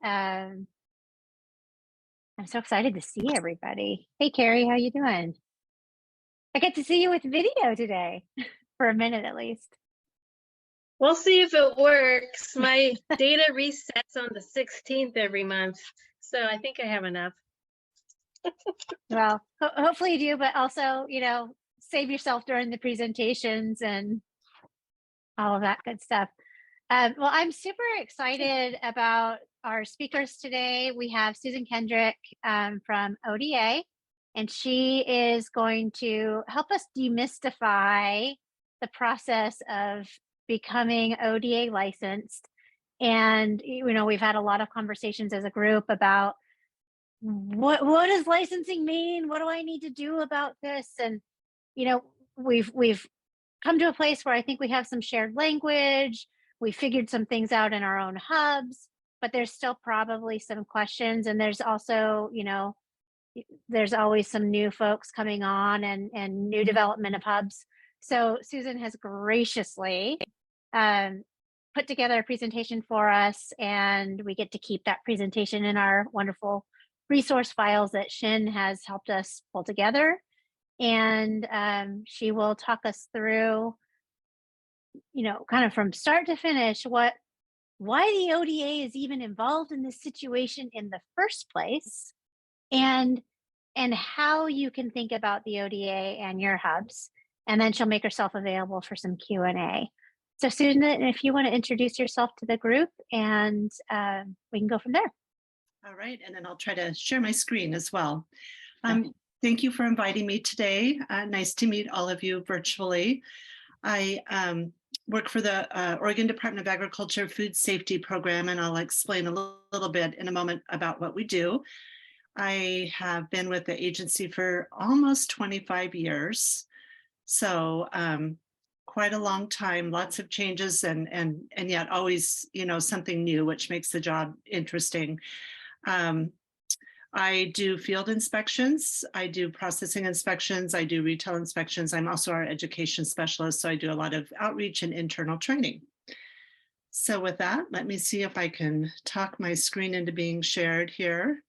I'm so excited to see everybody. Hey, Carrie, how you doing? I get to see you with video today, for a minute at least. We'll see if it works. My data resets on the 16th every month, so I think I have enough. Well, hopefully you do, but also, save yourself during the presentations and all of that good stuff. Well, I'm super excited about our speakers today. We have Susan Kendrick from ODA, and she is going to help us demystify the process of becoming ODA licensed. And we've had a lot of conversations as a group about what does licensing mean? What do I need to do about this? And we've come to a place where I think we have some shared language. We figured some things out in our own hubs, but there's still probably some questions. And there's also, there's always some new folks coming on and new development of hubs. So Susan has graciously put together a presentation for us, and we get to keep that presentation in our wonderful resource files that Shin has helped us pull together. And she will talk us through, kind of from start to finish, why the ODA is even involved in this situation in the first place, and how you can think about the ODA and your hubs. And then she'll make herself available for some Q&A. So Susan, if you want to introduce yourself to the group, and we can go from there. All right, and then I'll try to share my screen as well. Thank you for inviting me today. Nice to meet all of you virtually. I work for the Oregon Department of Agriculture Food Safety Program, and I'll explain a little bit in a moment about what we do. I have been with the agency for almost 25 years, so quite a long time, lots of changes, and yet always, something new, which makes the job interesting. I do field inspections, I do processing inspections, I do retail inspections. I'm also our education specialist, so I do a lot of outreach and internal training. So with that, let me see if I can talk my screen into being shared here.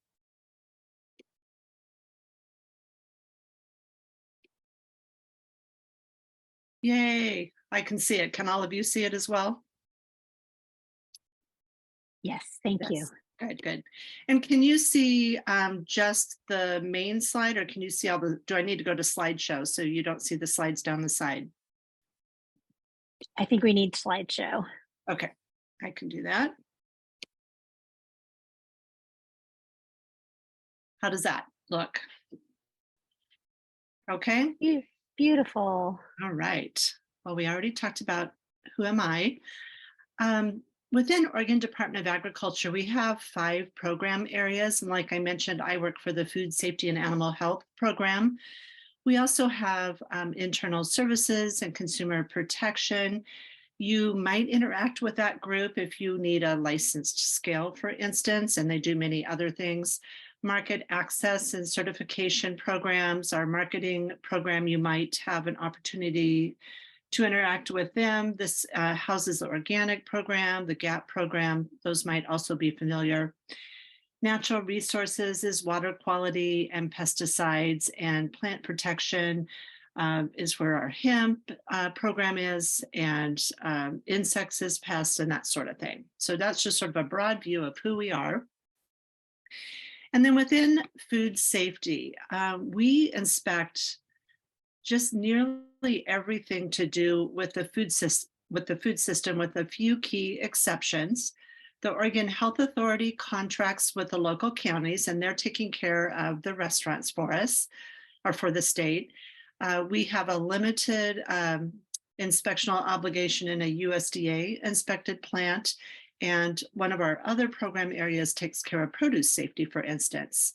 Yay, I can see it. Can all of you see it as well? Yes, thank you. Good. And can you see just the main slide, or can you see do I need to go to slideshow so you don't see the slides down the side? I think we need slideshow. Okay, I can do that. How does that look? Okay. Beautiful. All right. Well, we already talked about who am I. Within Oregon Department of Agriculture, we have 5 program areas. And like I mentioned, I work for the Food Safety and Animal Health program. We also have internal services and consumer protection. You might interact with that group if you need a licensed scale, for instance, and they do many other things. Market access and certification programs, our marketing program, you might have an opportunity to interact with them. This houses the organic program, the GAP program, those might also be familiar. Natural resources is water quality and pesticides, and plant protection is where our hemp program is, and insects is pests and that sort of thing. So that's just sort of a broad view of who we are. And then within food safety, we inspect just nearly everything to do with the food system, with a few key exceptions. The Oregon Health Authority contracts with the local counties, and they're taking care of the restaurants for us, or for the state. We have a limited inspectional obligation in a USDA inspected plant, and one of our other program areas takes care of produce safety, for instance.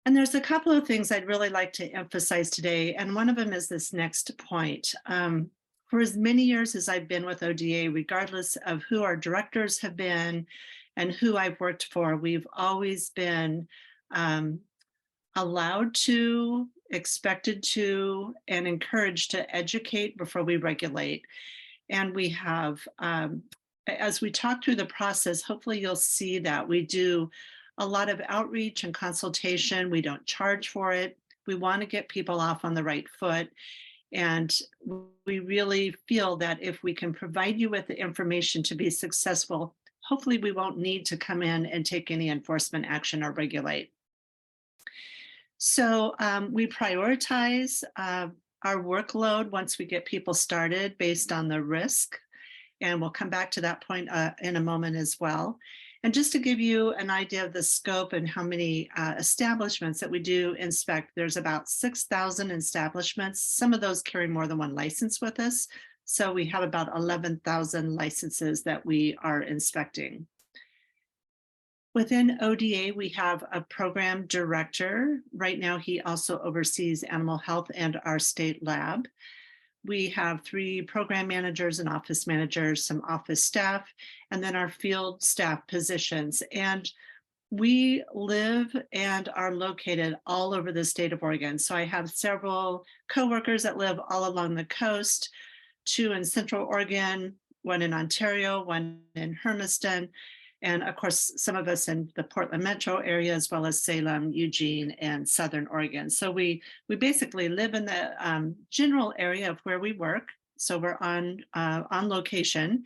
And there's a couple of things I'd really like to emphasize today, and one of them is this next point. For as many years as I've been with ODA, regardless of who our directors have been and who I've worked for, we've always been allowed to, expected to, and encouraged to educate before we regulate. And we have as we talk through the process, hopefully you'll see that we do a lot of outreach and consultation. We don't charge for it. We want to get people off on the right foot. And we really feel that if we can provide you with the information to be successful, hopefully we won't need to come in and take any enforcement action or regulate. So we prioritize our workload once we get people started based on the risk. And we'll come back to that point in a moment as well. And just to give you an idea of the scope and how many establishments that we do inspect, there's about 6,000 establishments. Some of those carry more than one license with us. So we have about 11,000 licenses that we are inspecting. Within ODA, we have a program director. Right now, he also oversees animal health and our state lab. We have 3 program managers and office managers, some office staff, and then our field staff positions. And we live and are located all over the state of Oregon. So I have several coworkers that live all along the coast, 2 in Central Oregon, 1 in Ontario, 1 in Hermiston, and of course, some of us in the Portland metro area, as well as Salem, Eugene, and Southern Oregon. So we basically live in the general area of where we work. So we're on location.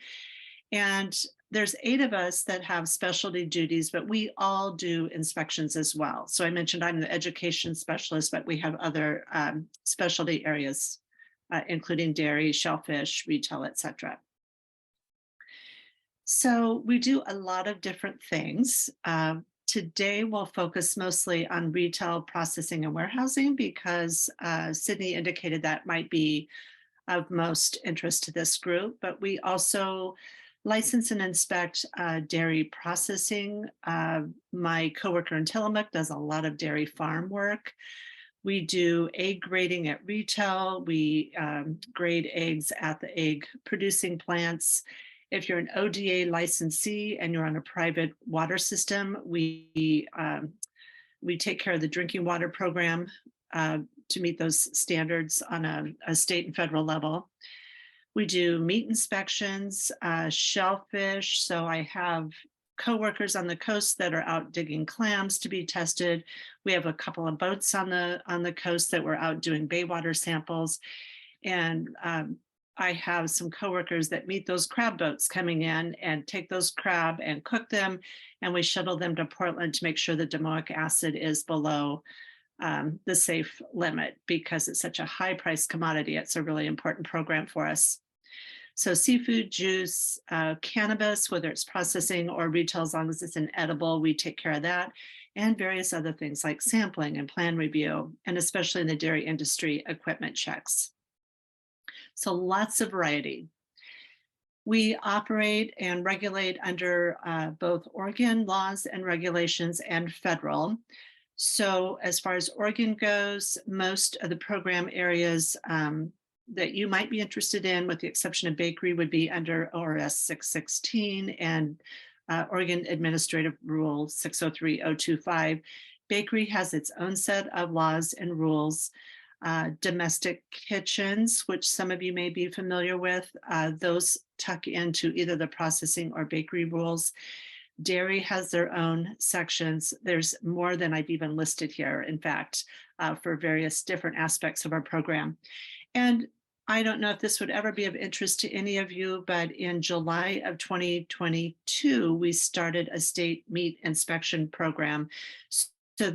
And there's 8 of us that have specialty duties, but we all do inspections as well. So I mentioned I'm the education specialist, but we have other specialty areas, including dairy, shellfish, retail, et cetera. So we do a lot of different things. Today, we'll focus mostly on retail processing and warehousing because Sydney indicated that might be of most interest to this group, but we also license and inspect dairy processing. My coworker in Tillamook does a lot of dairy farm work. We do egg grading at retail. We grade eggs at the egg producing plants. If you're an ODA licensee and you're on a private water system, we take care of the drinking water program to meet those standards on a state and federal level. We do meat inspections, shellfish. So I have coworkers on the coast that are out digging clams to be tested. We have a couple of boats on the coast that we're out doing baywater samples. And I have some coworkers that meet those crab boats coming in and take those crab and cook them. And we shuttle them to Portland to make sure the domoic acid is below the safe limit because it's such a high price commodity. It's a really important program for us. So seafood, juice, cannabis, whether it's processing or retail, as long as it's an edible, we take care of that. And various other things like sampling and plan review, and especially in the dairy industry, equipment checks. So lots of variety. We operate and regulate under both Oregon laws and regulations and federal. So as far as Oregon goes, most of the program areas that you might be interested in, with the exception of bakery, would be under ORS 616 and Oregon Administrative Rule 603025. Bakery has its own set of laws and rules. Domestic kitchens, which some of you may be familiar with, those tuck into either the processing or bakery rules. Dairy has their own sections. There's more than I've even listed here, in fact, for various different aspects of our program. And I don't know if this would ever be of interest to any of you, but in July of 2022, we started a state meat inspection program. So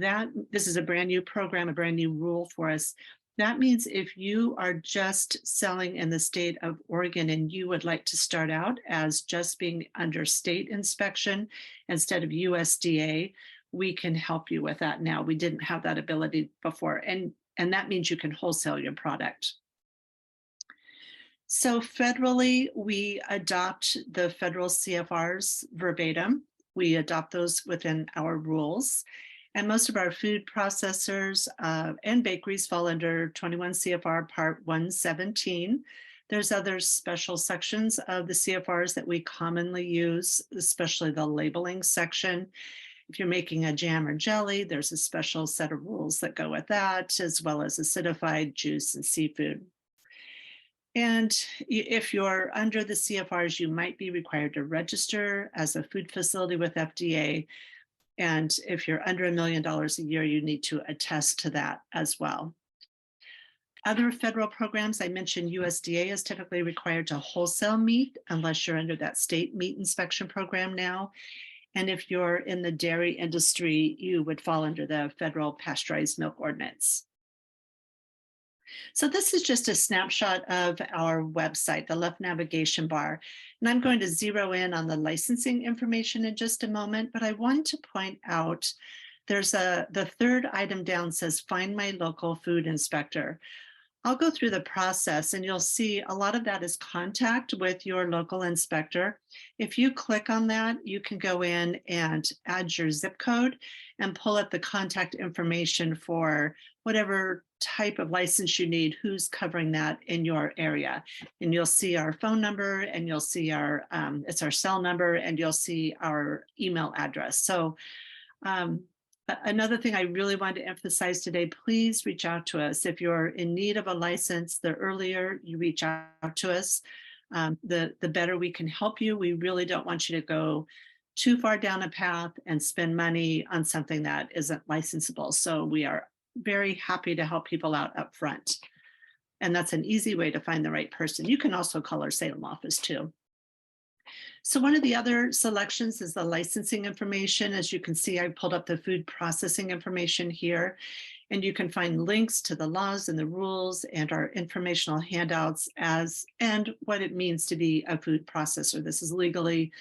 this is a brand new program, a brand new rule for us. That means if you are just selling in the state of Oregon and you would like to start out as just being under state inspection instead of USDA, we can help you with that now. We didn't have that ability before. And that means you can wholesale your product. So federally, we adopt the federal CFRs verbatim. We adopt those within our rules. And most of our food processors and bakeries fall under 21 CFR Part 117. There's other special sections of the CFRs that we commonly use, especially the labeling section. If you're making a jam or jelly, there's a special set of rules that go with that, as well as acidified juice and seafood. And if you're under the CFRs, you might be required to register as a food facility with FDA. And if you're under $1 million a year, you need to attest to that as well. Other federal programs, I mentioned USDA is typically required to wholesale meat unless you're under that state meat inspection program now. And if you're in the dairy industry, you would fall under the federal pasteurized milk ordinance. So this is just a snapshot of our website, the left navigation bar. And I'm going to zero in on the licensing information in just a moment, but I want to point out there's the third item down says, find my local food inspector. I'll go through the process and you'll see a lot of that is contact with your local inspector. If you click on that, you can go in and add your zip code and pull up the contact information for whatever type of license you need, who's covering that in your area. And you'll see our phone number and you'll see it's our cell number and you'll see our email address. So another thing I really want to emphasize today, please reach out to us. If you're in need of a license, the earlier you reach out to us, the better we can help you. We really don't want you to go too far down a path and spend money on something that isn't licensable. So we are very happy to help people out up front. And that's an easy way to find the right person. You can also call our Salem office too. So one of the other selections is the licensing information. As you can see, I pulled up the food processing information here, and you can find links to the laws and the rules and our informational handouts and what it means to be a food processor. This is legally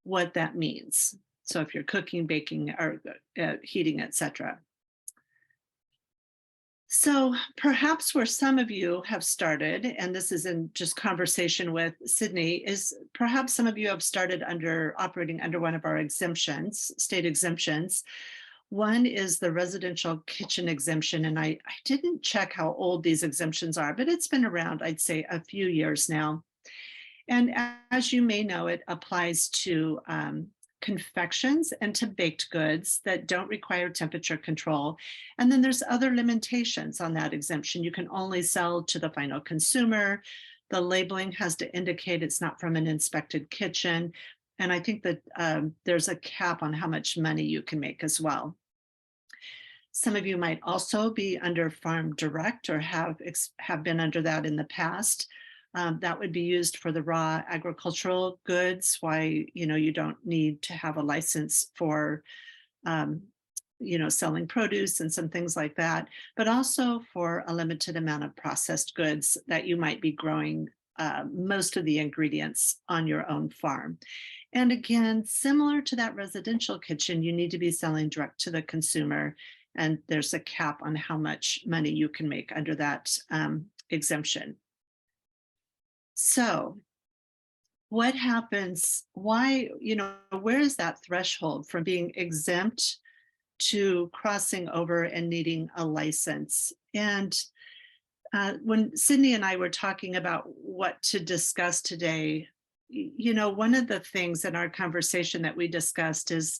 what that means. So if you're cooking, baking, or heating, etc. So perhaps where some of you have started, and this is in just conversation with Sydney, is perhaps some of you have started operating under one of our exemptions, state exemptions. One is the residential kitchen exemption, and I didn't check how old these exemptions are, but it's been around, I'd say, a few years now. And as you may know, it applies to confections and to baked goods that don't require temperature control. And then there's other limitations on that exemption. You can only sell to the final consumer. The labeling has to indicate it's not from an inspected kitchen. And I think that there's a cap on how much money you can make as well. Some of you might also be under Farm Direct or have been under that in the past. That would be used for the raw agricultural goods, why you don't need to have a license for selling produce and some things like that, but also for a limited amount of processed goods that you might be growing most of the ingredients on your own farm. And again, similar to that residential kitchen, you need to be selling direct to the consumer, and there's a cap on how much money you can make under that exemption. So what happens, where is that threshold from being exempt to crossing over and needing a license? And when Sydney and I were talking about what to discuss today, one of the things in our conversation that we discussed is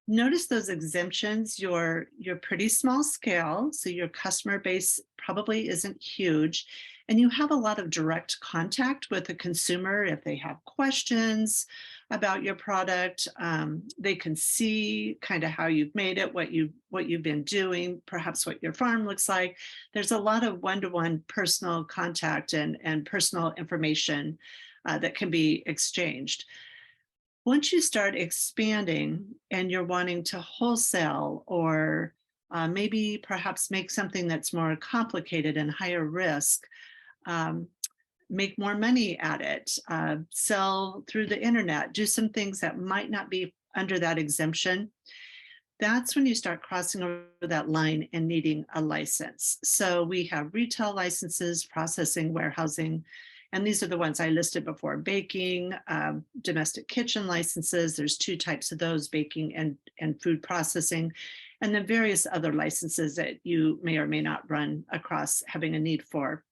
notice those exemptions. You're pretty small scale, so your customer base probably isn't huge. And you have a lot of direct contact with the consumer. If they have questions about your product, they can see kind of how you've made it, what you've been doing, perhaps what your farm looks like. There's a lot of one-to-one personal contact and personal information that can be exchanged. Once you start expanding and you're wanting to wholesale or maybe perhaps make something that's more complicated and higher risk, make more money at it, sell through the internet, do some things that might not be under that exemption, that's when you start crossing over that line and needing a license. So we have retail licenses, processing, warehousing, and these are the ones I listed before: baking, domestic kitchen licenses. There's two types of those: baking and food processing, and then various other licenses that you may or may not run across having a need for.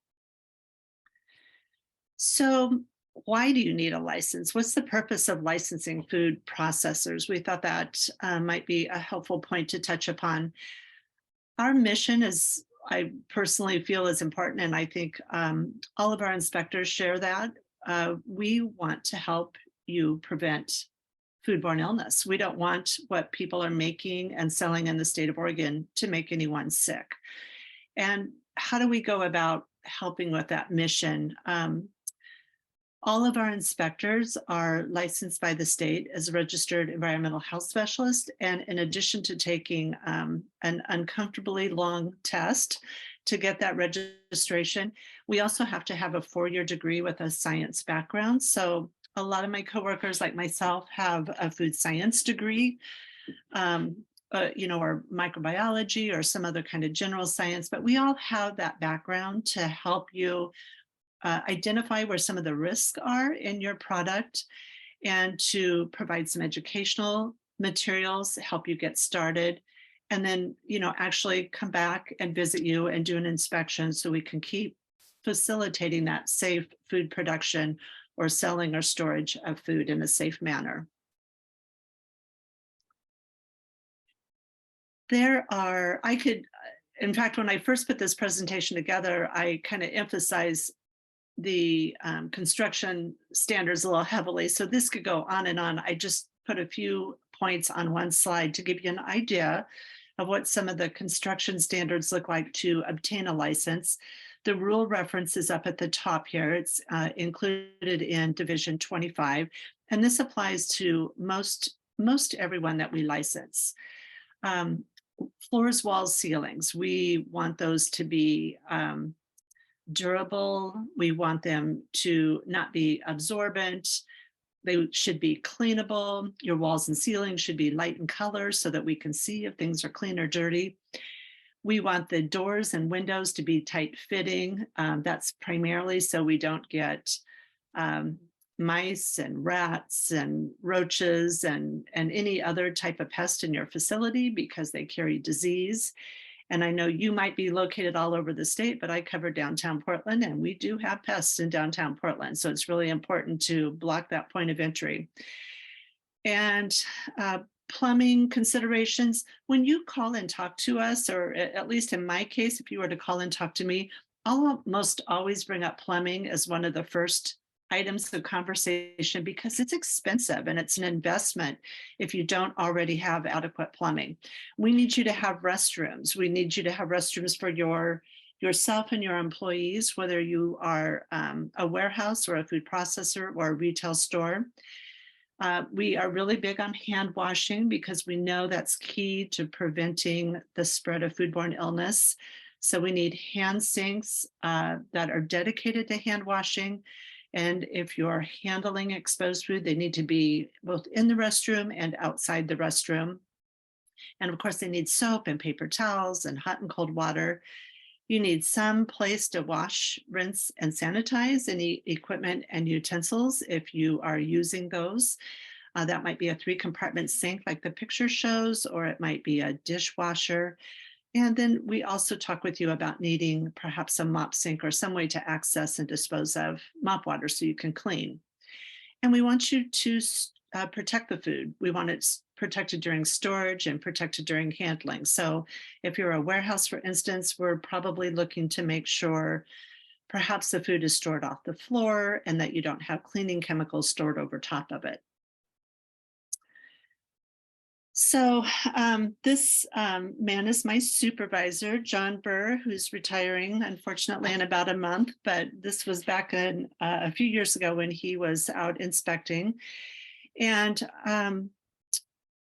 So why do you need a license? What's the purpose of licensing food processors? We thought that might be a helpful point to touch upon. Our mission is I personally feel is important, and I think all of our inspectors share that. We want to help you prevent foodborne illness. We don't want what people are making and selling in the state of Oregon to make anyone sick. And how do we go about helping with that mission? All of our inspectors are licensed by the state as a registered environmental health specialist. And in addition to taking an uncomfortably long test to get that registration, we also have to have a 4-year degree with a science background. So a lot of my coworkers, like myself, have a food science degree, or microbiology or some other kind of general science, but we all have that background to help you identify where some of the risks are in your product and to provide some educational materials, help you get started, and then, actually come back and visit you and do an inspection so we can keep facilitating that safe food production or selling or storage of food in a safe manner. In fact, when I first put this presentation together, I kind of emphasize the construction standards a little heavily. So this could go on and on. I just put a few points on one slide to give you an idea of what some of the construction standards look like to obtain a license. The rule reference is up at the top here. It's included in Division 25, and this applies to most everyone that we license. Floors, walls, ceilings, we want those to be durable. We want them to not be absorbent. They should be cleanable. Your walls and ceilings should be light in color so that we can see if things are clean or dirty. We want the doors and windows to be tight fitting. That's primarily so we don't get mice and rats and roaches and any other type of pest in your facility because they carry disease. And I know you might be located all over the state, but I cover downtown Portland and we do have pests in downtown Portland. So it's really important to block that point of entry. And plumbing considerations, when you call and talk to us, or at least in my case, if you were to call and talk to me, I'll almost always bring up plumbing as one of the first items of conversation because it's expensive and it's an investment if you don't already have adequate plumbing. We need you to have restrooms. We need you to have restrooms for yourself and your employees, whether you are a warehouse or a food processor or a retail store. We are really big on hand washing because we know that's key to preventing the spread of foodborne illness. So we need hand sinks that are dedicated to hand washing. And if you're handling exposed food, they need to be both in the restroom and outside the restroom. And of course, they need soap and paper towels and hot and cold water. You need some place to wash, rinse, and sanitize any equipment and utensils if you are using those. That might be a 3-compartment sink like the picture shows, or it might be a dishwasher. And then we also talk with you about needing perhaps a mop sink or some way to access and dispose of mop water so you can clean. And we want you to protect the food. We want it protected during storage and protected during handling. So if you're a warehouse, for instance, we're probably looking to make sure perhaps the food is stored off the floor and that you don't have cleaning chemicals stored over top of it. So this man is my supervisor, John Burr, who's retiring, unfortunately, in about a month. But this was back in a few years ago when he was out inspecting. And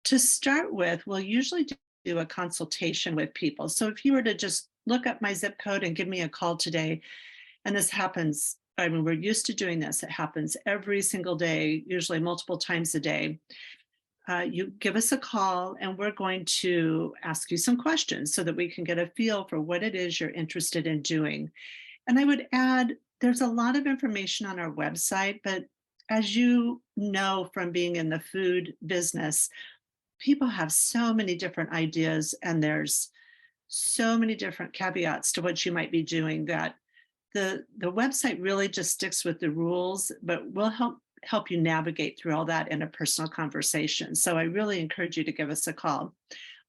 to start with, we'll usually do a consultation with people. So if you were to just look up my zip code and give me a call today, and this happens, I mean, we're used to doing this. It happens every single day, usually multiple times a day. You give us a call and we're going to ask you some questions so that we can get a feel for what it is you're interested in doing. And I would add, there's a lot of information on our website, but as you know from being in the food business, people have so many different ideas and there's so many different caveats to what you might be doing that the website really just sticks with the rules, but we'll help you navigate through all that in a personal conversation. So I really encourage you to give us a call.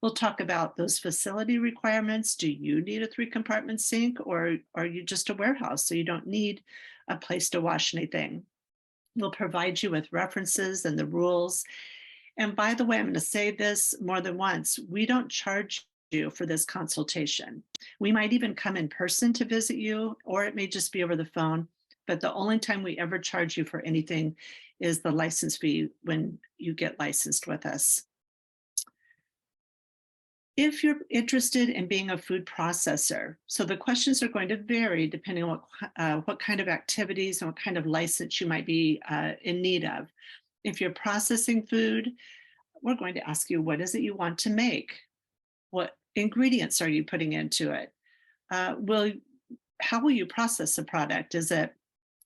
We'll talk about those facility requirements. Do you need a 3-compartment sink, or are you just a warehouse so you don't need a place to wash anything? We'll provide you with references and the rules. And by the way, I'm going to say this more than once, we don't charge you for this consultation. We might even come in person to visit you, or it may just be over the phone. But the only time we ever charge you for anything is the license fee when you get licensed with us. If you're interested in being a food processor, so the questions are going to vary depending on what kind of activities and what kind of license you might be in need of. If you're processing food, we're going to ask you, what is it you want to make? What ingredients are you putting into it? How will you process the product? Is it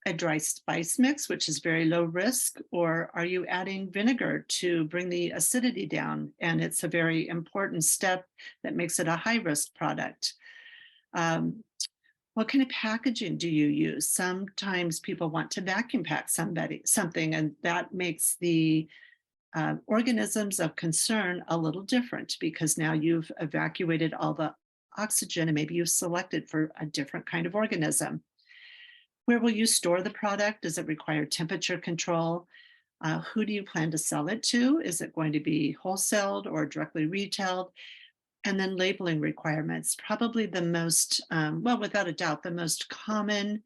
a dry spice mix, which is very low risk, or are you adding vinegar to bring the acidity down? And it's a very important step that makes it a high risk product. What kind of packaging do you use? Sometimes people want to vacuum pack something, and that makes the organisms of concern a little different, because now you've evacuated all the oxygen and maybe you've selected for a different kind of organism. Where will you store the product? Does it require temperature control? Who do you plan to sell it to? Is it going to be wholesaled or directly retailed? And then labeling requirements, probably the most, well, without a doubt, the most common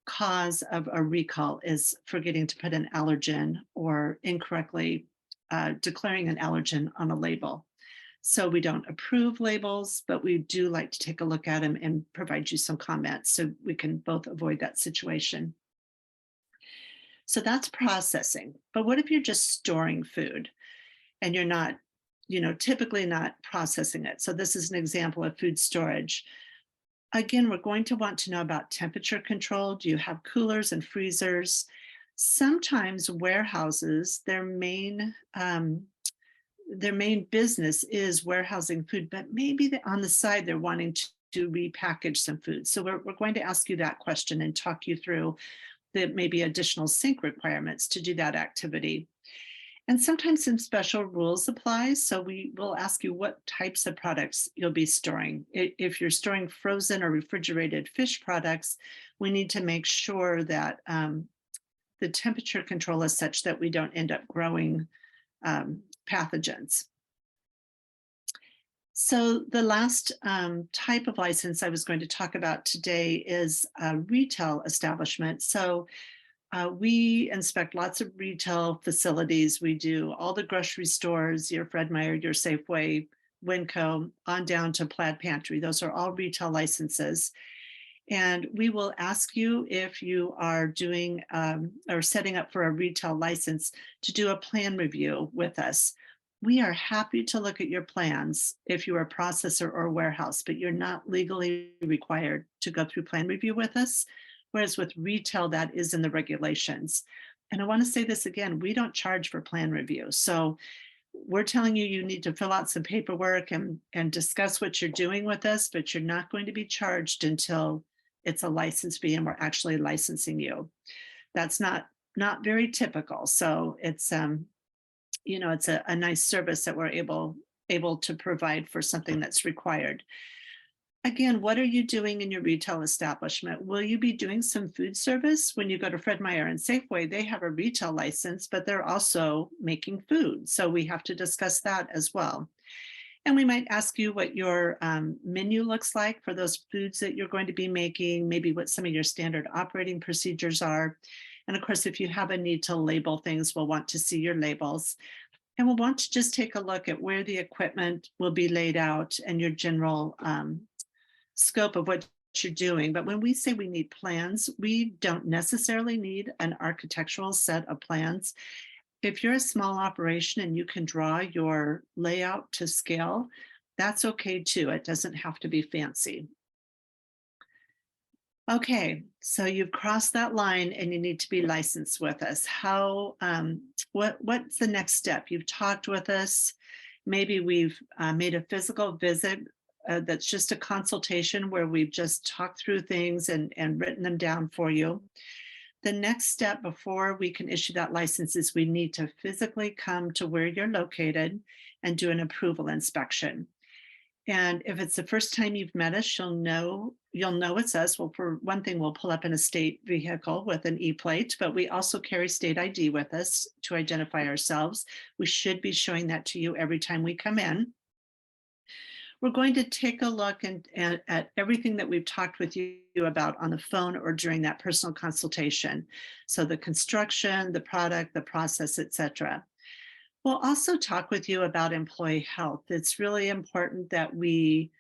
cause of a recall is forgetting to put an allergen or incorrectly declaring an allergen on a label. So we don't approve labels, but we do like to take a look at them and provide you some comments so we can both avoid that situation. So that's processing. But what if you're just storing food and you're not, typically not processing it? So this is an example of food storage. Again, we're going to want to know about temperature control. Do you have coolers and freezers? Sometimes warehouses, their main business is warehousing food, but maybe on the side they're wanting to repackage some food. So we're going to ask you that question and talk you through the maybe additional sink requirements to do that activity. And sometimes some special rules apply. So we will ask you what types of products you'll be storing. If you're storing frozen or refrigerated fish products, we need to make sure that the temperature control is such that we don't end up growing pathogens. So the last type of license I was going to talk about today is a retail establishment. So we inspect lots of retail facilities. We do all the grocery stores, your Fred Meyer, your Safeway, Winco, on down to Plaid Pantry. Those are all retail licenses. And we will ask you if you are doing or setting up for a retail license to do a plan review with us. We are happy to look at your plans if you're a processor or a warehouse, but you're not legally required to go through plan review with us. Whereas with retail, that is in the regulations. And I want to say this again, we don't charge for plan review. So we're telling you, you need to fill out some paperwork and discuss what you're doing with us, but you're not going to be charged until it's a license fee and we're actually licensing you. That's not very typical. So it's, it's a nice service that we're able to provide for something that's required. Again, what are you doing in your retail establishment? Will you be doing some food service? When you go to Fred Meyer and Safeway, they have a retail license, but they're also making food. So we have to discuss that as well. And we might ask you what your menu looks like for those foods that you're going to be making, maybe what some of your standard operating procedures are. And of course, if you have a need to label things, we'll want to see your labels. And we'll want to just take a look at where the equipment will be laid out and your general scope of what you're doing. But when we say we need plans, we don't necessarily need an architectural set of plans. If you're a small operation and you can draw your layout to scale, that's okay too. It doesn't have to be fancy. Okay, so you've crossed that line and you need to be licensed with us. What's the next step? You've talked with us. Maybe we've made a physical visit. That's just a consultation where we've just talked through things and written them down for you. The next step before we can issue that license is we need to physically come to where you're located and do an approval inspection. And if it's the first time you've met us, you'll know it's us. Well, for one thing, we'll pull up in a state vehicle with an e-plate, but we also carry state ID with us to identify ourselves. We should be showing that to you every time we come in. We're going to take a look at everything that we've talked with you about on the phone or during that personal consultation. So the construction, the product, the process, etc. We'll also talk with you about employee health. It's really important that we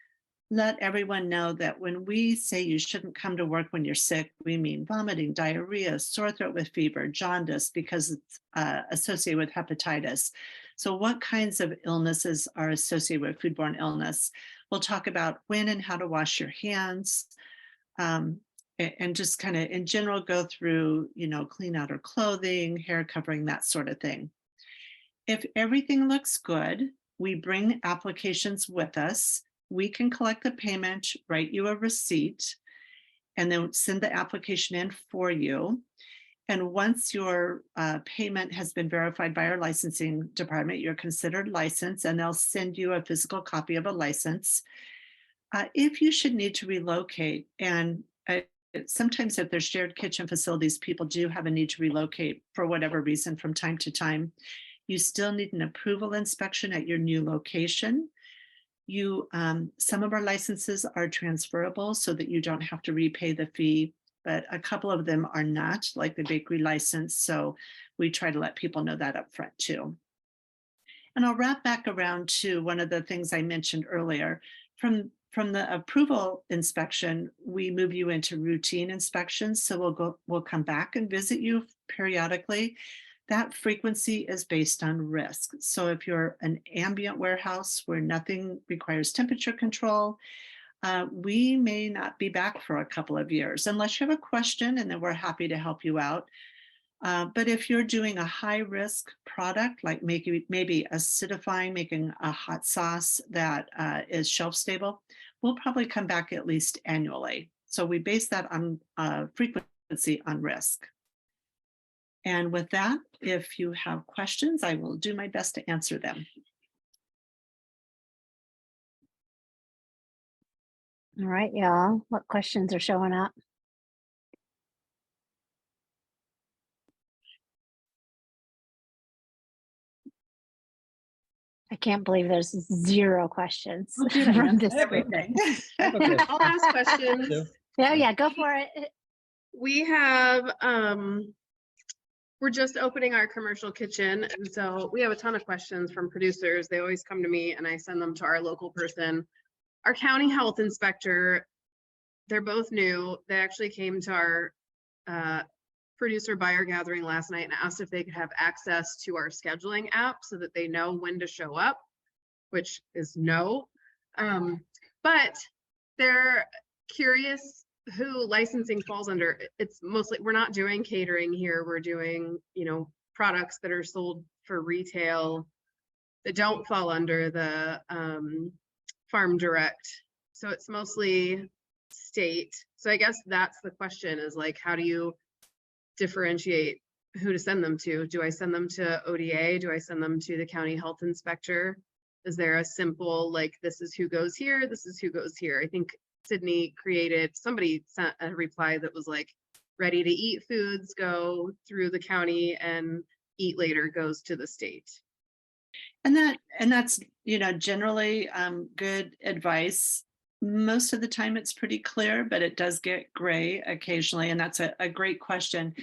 let everyone know that when we say you shouldn't come to work when you're sick, we mean vomiting, diarrhea, sore throat with fever, jaundice, because it's associated with hepatitis. So what kinds of illnesses are associated with foodborne illness? We'll talk about when and how to wash your hands, and just kind of in general go through, clean outer clothing, hair covering, that sort of thing. If everything looks good, we bring applications with us. We can collect the payment, write you a receipt, and then send the application in for you. And once your payment has been verified by our licensing department, you're considered licensed, and they'll send you a physical copy of a license. If you should need to relocate, and sometimes if there's shared kitchen facilities, people do have a need to relocate for whatever reason from time to time. You still need an approval inspection at your new location. Some of our licenses are transferable so that you don't have to repay the fee, but a couple of them are not, like the bakery license. So we try to let people know that up front too. And I'll wrap back around to one of the things I mentioned earlier. From the approval inspection, we move you into routine inspections. So we'll come back and visit you periodically. That frequency is based on risk. So if you're an ambient warehouse where nothing requires temperature control, we may not be back for a couple of years unless you have a question, and then we're happy to help you out. But if you're doing a high risk product, like maybe acidifying, making a hot sauce that is shelf stable, we'll probably come back at least annually. So we base that on frequency on risk. And with that, if you have questions, I will do my best to answer them. All right, y'all. What questions are showing up? I can't believe there's 0 questions from this group. I'll ask questions. Yeah, go for it. We have, we're just opening our commercial kitchen. And so we have a ton of questions from producers. They always come to me and I send them to our local person. Our county health inspector, they're both new. They actually came to our producer buyer gathering last night and asked if they could have access to our scheduling app so that they know when to show up, which is no. But they're curious who licensing falls under. It's mostly, we're not doing catering here. We're doing, products that are sold for retail that don't fall under the farm direct. So it's mostly state. So I guess that's the question, is like, how do you differentiate who to send them to? Do I send them to ODA? Do I send them to the county health inspector? Is there a simple, like, this is who goes here, this is who goes here? I think Sydney somebody sent a reply that was like, ready to eat foods go through the county and eat later goes to the state. And that's, generally good advice. Most of the time it's pretty clear, but it does get gray occasionally. And that's a great question.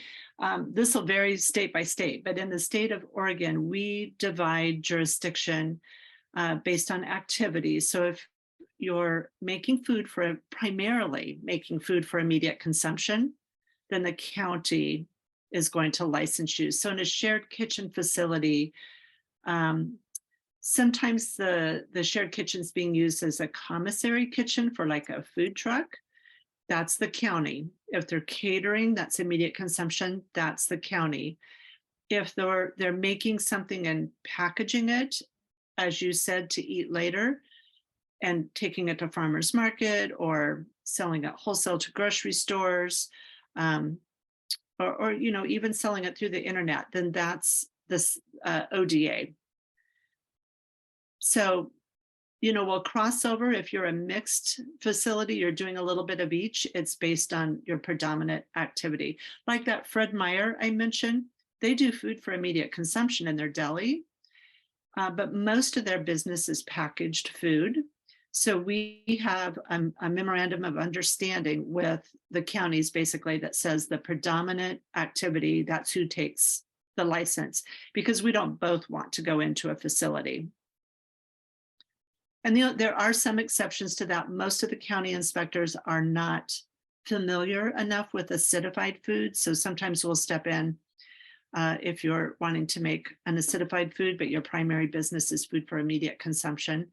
This will vary state by state, but in the state of Oregon, we divide jurisdiction based on activities. So if you're primarily making food for immediate consumption, then the county is going to license you. So in a shared kitchen facility, sometimes the shared kitchen is being used as a commissary kitchen for like a food truck. That's the county. If they're catering, that's immediate consumption, that's the county. If they're making something and packaging it, as you said, to eat later, and taking it to farmers market or selling it wholesale to grocery stores, or even selling it through the internet, then that's this ODA. So, we'll cross over if you're a mixed facility, you're doing a little bit of each. It's based on your predominant activity. Like that Fred Meyer I mentioned, they do food for immediate consumption in their deli, but most of their business is packaged food. So we have a memorandum of understanding with the counties basically that says the predominant activity, that's who takes the license, because we don't both want to go into a facility. And there are some exceptions to that. Most of the county inspectors are not familiar enough with acidified food. So sometimes we'll step in if you're wanting to make an acidified food, but your primary business is food for immediate consumption.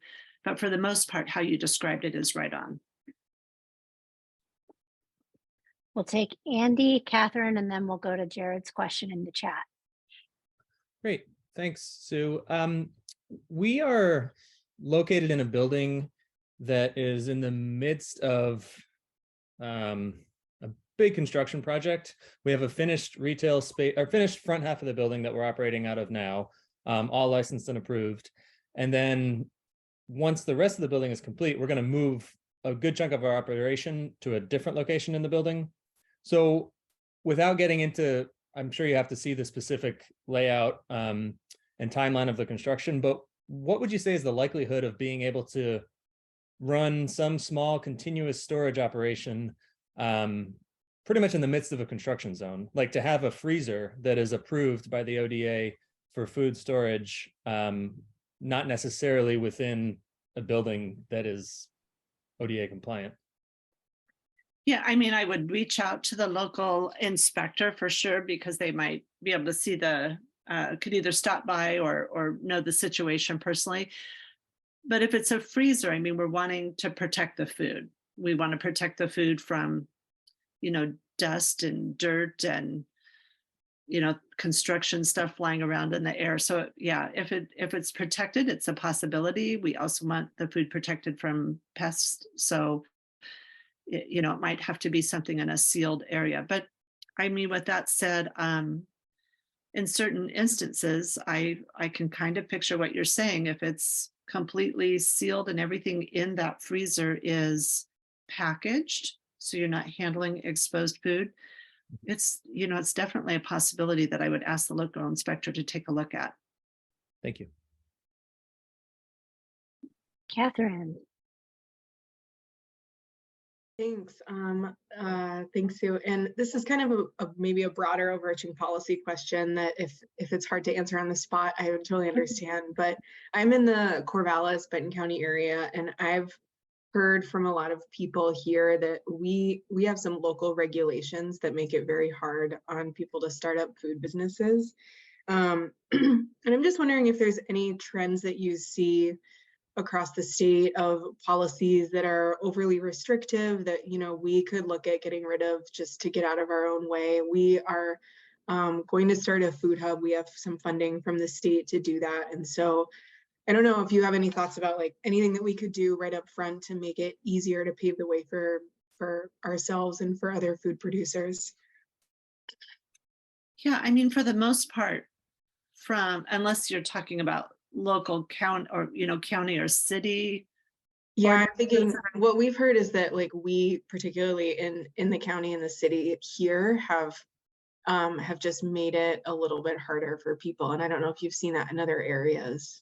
But for the most part, how you described it is right on. We'll take Andy, Catherine, and then we'll go to Jared's question in the chat. Great, thanks, Sue. We are located in a building that is in the midst of a big construction project. We have a finished retail space, or finished front half of the building that we're operating out of now, all licensed and approved. And then once the rest of the building is complete, we're going to move a good chunk of our operation to a different location in the building. So without getting into, I'm sure you have to see the specific layout and timeline of the construction, but what would you say is the likelihood of being able to run some small continuous storage operation pretty much in the midst of a construction zone? Like to have a freezer that is approved by the ODA for food storage, not necessarily within a building that is ODA compliant. Yeah, I mean, I would reach out to the local inspector for sure, because they might be able to see could either stop by or know the situation personally. But if it's a freezer, I mean, we're wanting to protect the food. We want to protect the food from, dust and dirt and, construction stuff flying around in the air. So yeah, if it's protected, it's a possibility. We also want the food protected from pests. So, it might have to be something in a sealed area. But I mean, with that said, in certain instances, I can kind of picture what you're saying. If it's completely sealed and everything in that freezer is packaged, so you're not handling exposed food, it's definitely a possibility that I would ask the local inspector to take a look at. Thank you. Catherine. Thanks. Thanks, Sue. And this is kind of maybe a broader overarching policy question that if it's hard to answer on the spot, I would totally understand. But I'm in the Corvallis, Benton County area, and I've heard from a lot of people here that we have some local regulations that make it very hard on people to start up food businesses. And I'm just wondering if there's any trends that you see across the state of policies that are overly restrictive that we could look at getting rid of just to get out of our own way. We are going to start a food hub. We have some funding from the state to do that. And so I don't know if you have any thoughts about like anything that we could do right up front to make it easier to pave the way for ourselves and for other food producers. Yeah, I mean, for the most part, unless you're talking about local county or county or city. Yeah, I'm thinking what we've heard is that like we particularly in the county and the city here have just made it a little bit harder for people. And I don't know if you've seen that in other areas.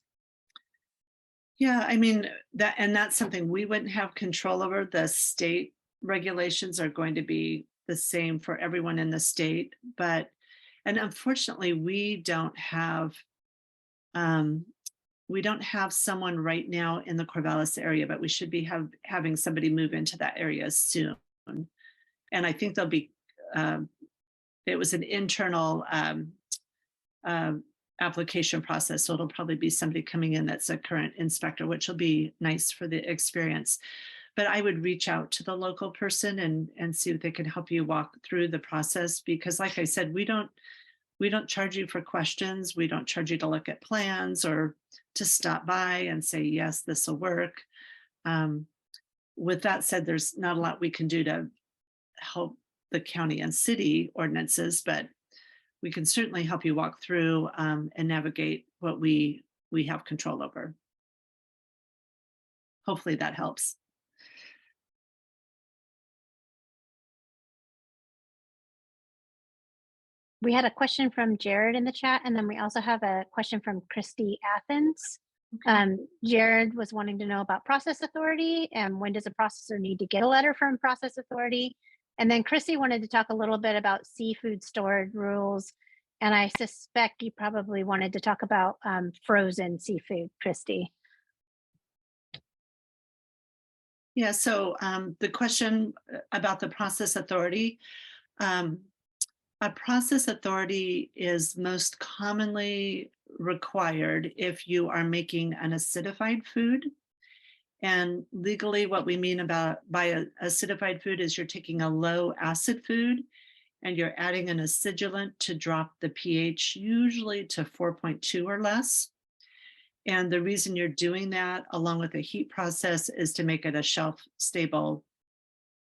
Yeah, I mean, that's something we wouldn't have control over. The state regulations are going to be the same for everyone in the state, and unfortunately we don't have someone right now in the Corvallis area, but we should be having somebody move into that area soon. And I think there'll be, it was an internal application process. So it'll probably be somebody coming in that's a current inspector, which will be nice for the experience. But I would reach out to the local person and see if they can help you walk through the process. Because like I said, we don't charge you for questions. We don't charge you to look at plans or to stop by and say, yes, this will work. With that said, there's not a lot we can do to help the county and city ordinances, but we can certainly help you walk through and navigate what we have control over. Hopefully that helps. We had a question from Jared in the chat, and then we also have a question from Christy Athens. Jared was wanting to know about process authority and when does a processor need to get a letter from process authority? And then Christy wanted to talk a little bit about seafood storage rules. And I suspect you probably wanted to talk about frozen seafood, Christy. Yeah, so the question about the process authority, a process authority is most commonly required if you are making an acidified food. And legally, what we mean by a acidified food is you're taking a low acid food and you're adding an acidulant to drop the pH, usually to 4.2 or less. And the reason you're doing that, along with a heat process, is to make it a shelf-stable,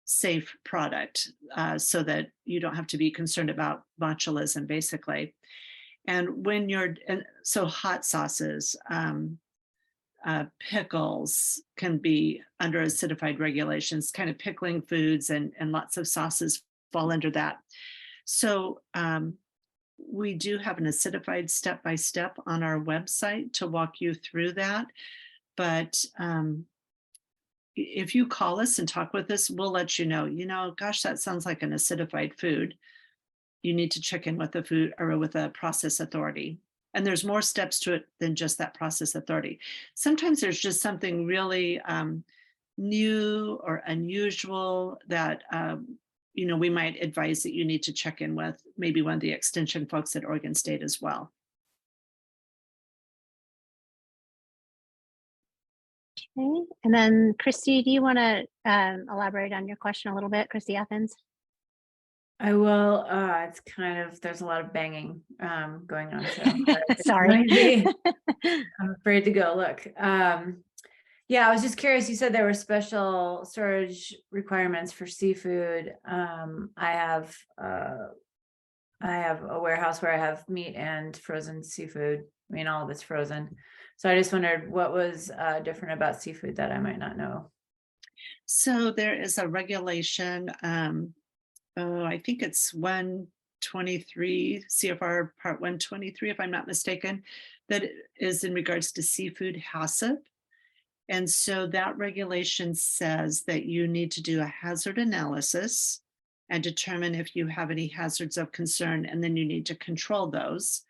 safe product, so that you don't have to be concerned about botulism, basically. And when so hot sauces, pickles can be under acidified regulations, kind of pickling foods and lots of sauces fall under that. So we do have an acidified step-by-step on our website to walk you through that. But if you call us and talk with us, we'll let you know, gosh, that sounds like an acidified food. You need to check in with the food or with a process authority. And there's more steps to it than just that process authority. Sometimes there's just something really new or unusual that we might advise that you need to check in with maybe one of the extension folks at Oregon State as well. Okay, and then Christy, do you want to elaborate on your question a little bit, Christy Athens? I will. It's kind of, there's a lot of banging going on. So Sorry. I'm afraid to go look. Yeah, I was just curious. You said there were special storage requirements for seafood. I have a warehouse where I have meat and frozen seafood. I mean, all of it's frozen. So I just wondered what was different about seafood that I might not know. So there is a regulation. I think it's 123 CFR Part 123, if I'm not mistaken, that is in regards to seafood HACCP. And so that regulation says that you need to do a hazard analysis and determine if you have any hazards of concern, and then you need to control those.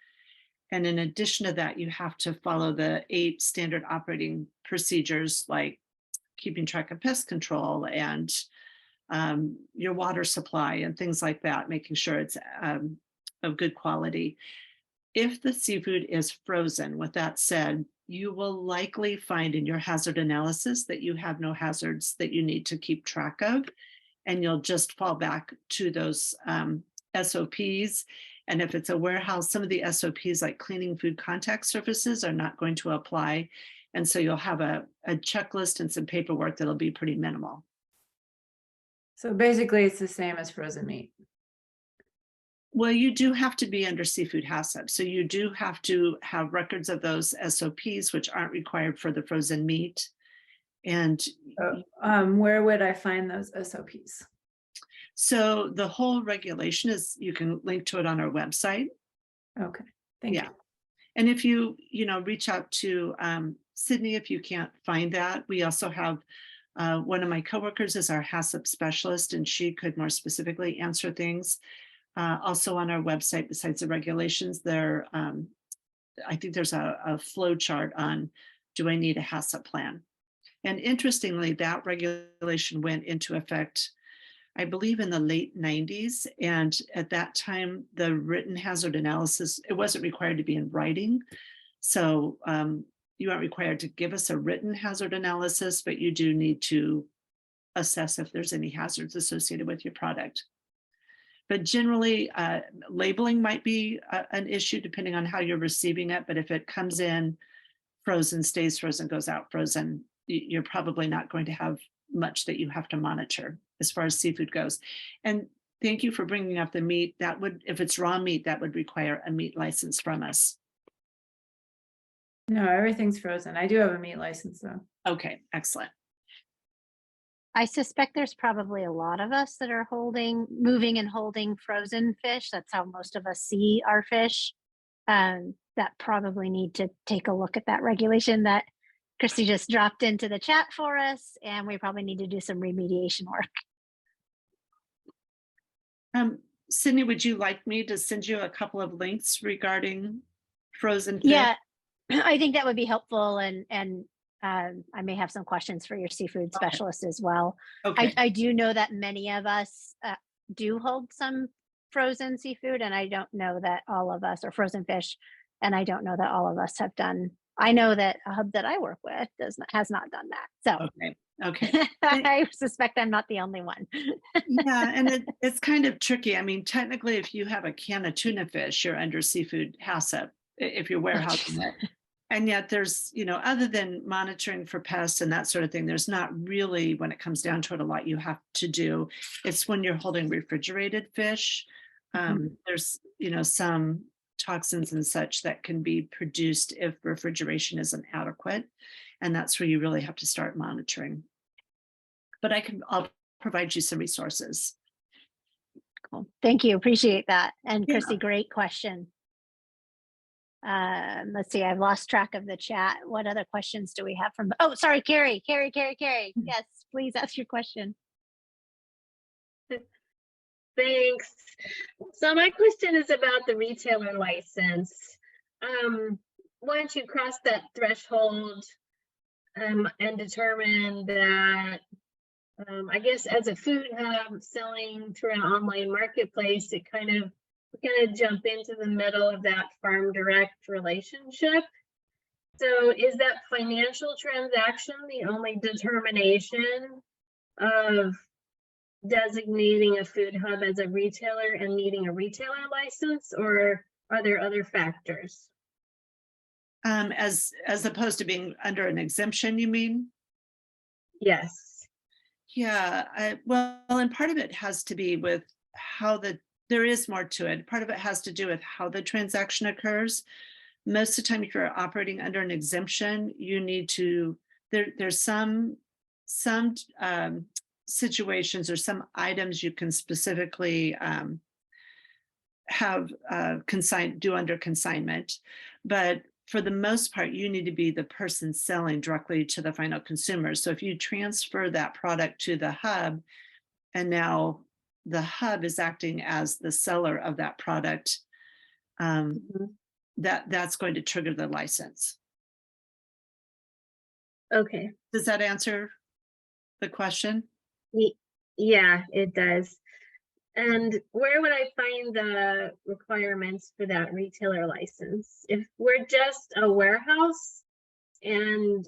And in addition to that, you have to follow the 8 standard operating procedures, like keeping track of pest control and your water supply and things like that, making sure it's of good quality. If the seafood is frozen, with that said, you will likely find in your hazard analysis that you have no hazards that you need to keep track of, and you'll just fall back to those SOPs. And if it's a warehouse, some of the SOPs like cleaning food contact surfaces are not going to apply. And so you'll have a checklist and some paperwork that'll be pretty minimal. So basically it's the same as frozen meat. Well, you do have to be under seafood HACCP. So you do have to have records of those SOPs, which aren't required for the frozen meat. And where would I find those SOPs? So the whole regulation is, you can link to it on our website. Okay, thank you. And if you reach out to Sydney, if you can't find that, we also have one of my coworkers is our HACCP specialist, and she could more specifically answer things. Also on our website, besides the regulations, there, I think there's a flow chart on, do I need a HACCP plan? And interestingly, that regulation went into effect, I believe, in the late 90s. And at that time, the written hazard analysis, it wasn't required to be in writing. So you aren't required to give us a written hazard analysis, but you do need to assess if there's any hazards associated with your product. But generally, labeling might be an issue depending on how you're receiving it. But if it comes in frozen, stays frozen, goes out frozen, you're probably not going to have much that you have to monitor as far as seafood goes. And thank you for bringing up the meat. That would, if it's raw meat, that would require a meat license from us. No, everything's frozen. I do have a meat license though. Okay, excellent. I suspect there's probably a lot of us that are moving and holding frozen fish. That's how most of us see our fish. That probably need to take a look at that regulation that Christy just dropped into the chat for us, and we probably need to do some remediation work. Sydney, would you like me to send you a couple of links regarding frozen fish? Yeah, I think that would be helpful, and I may have some questions for your seafood specialist as well. Okay. I do know that many of us do hold some frozen seafood, and I don't know that all of us, or frozen fish, and I don't know that all of us have done. I know that a hub that I work with has not done that. So Okay. I suspect I'm not the only one. Yeah, and it's kind of tricky. I mean, technically, if you have a can of tuna fish, you're under seafood HACCP if you're warehousing it. And yet there's, other than monitoring for pests and that sort of thing, there's not really, when it comes down to it, a lot you have to do. It's when you're holding refrigerated fish. There's, some toxins and such that can be produced if refrigeration isn't adequate. And that's where you really have to start monitoring. But I'll provide you some resources. Cool. Thank you. Appreciate that. And Yeah. Chrissy, great question. Let's see, I've lost track of the chat. What other questions do we have from, oh, sorry, Carrie. Yes, please ask your question. Thanks. So my question is about the retailer license. Once you cross that threshold and determine that, I guess as a food hub selling through an online marketplace, we kind of jump into the middle of that farm direct relationship. So is that financial transaction the only determination of designating a food hub as a retailer and needing a retailer license, or are there other factors? As opposed to being under an exemption, you mean? Yes. Yeah, well, and part of it has to be with how there is more to it. Part of it has to do with how the transaction occurs. Most of the time, if you're operating under an exemption, you need to, there's some situations or some items you can specifically have do under consignment. But for the most part, you need to be the person selling directly to the final consumer. So if you transfer that product to the hub, and now the hub is acting as the seller of that product, that's going to trigger the license. Okay. Does that answer the question? Yeah, it does. And where would I find the requirements for that retailer license? If we're just a warehouse and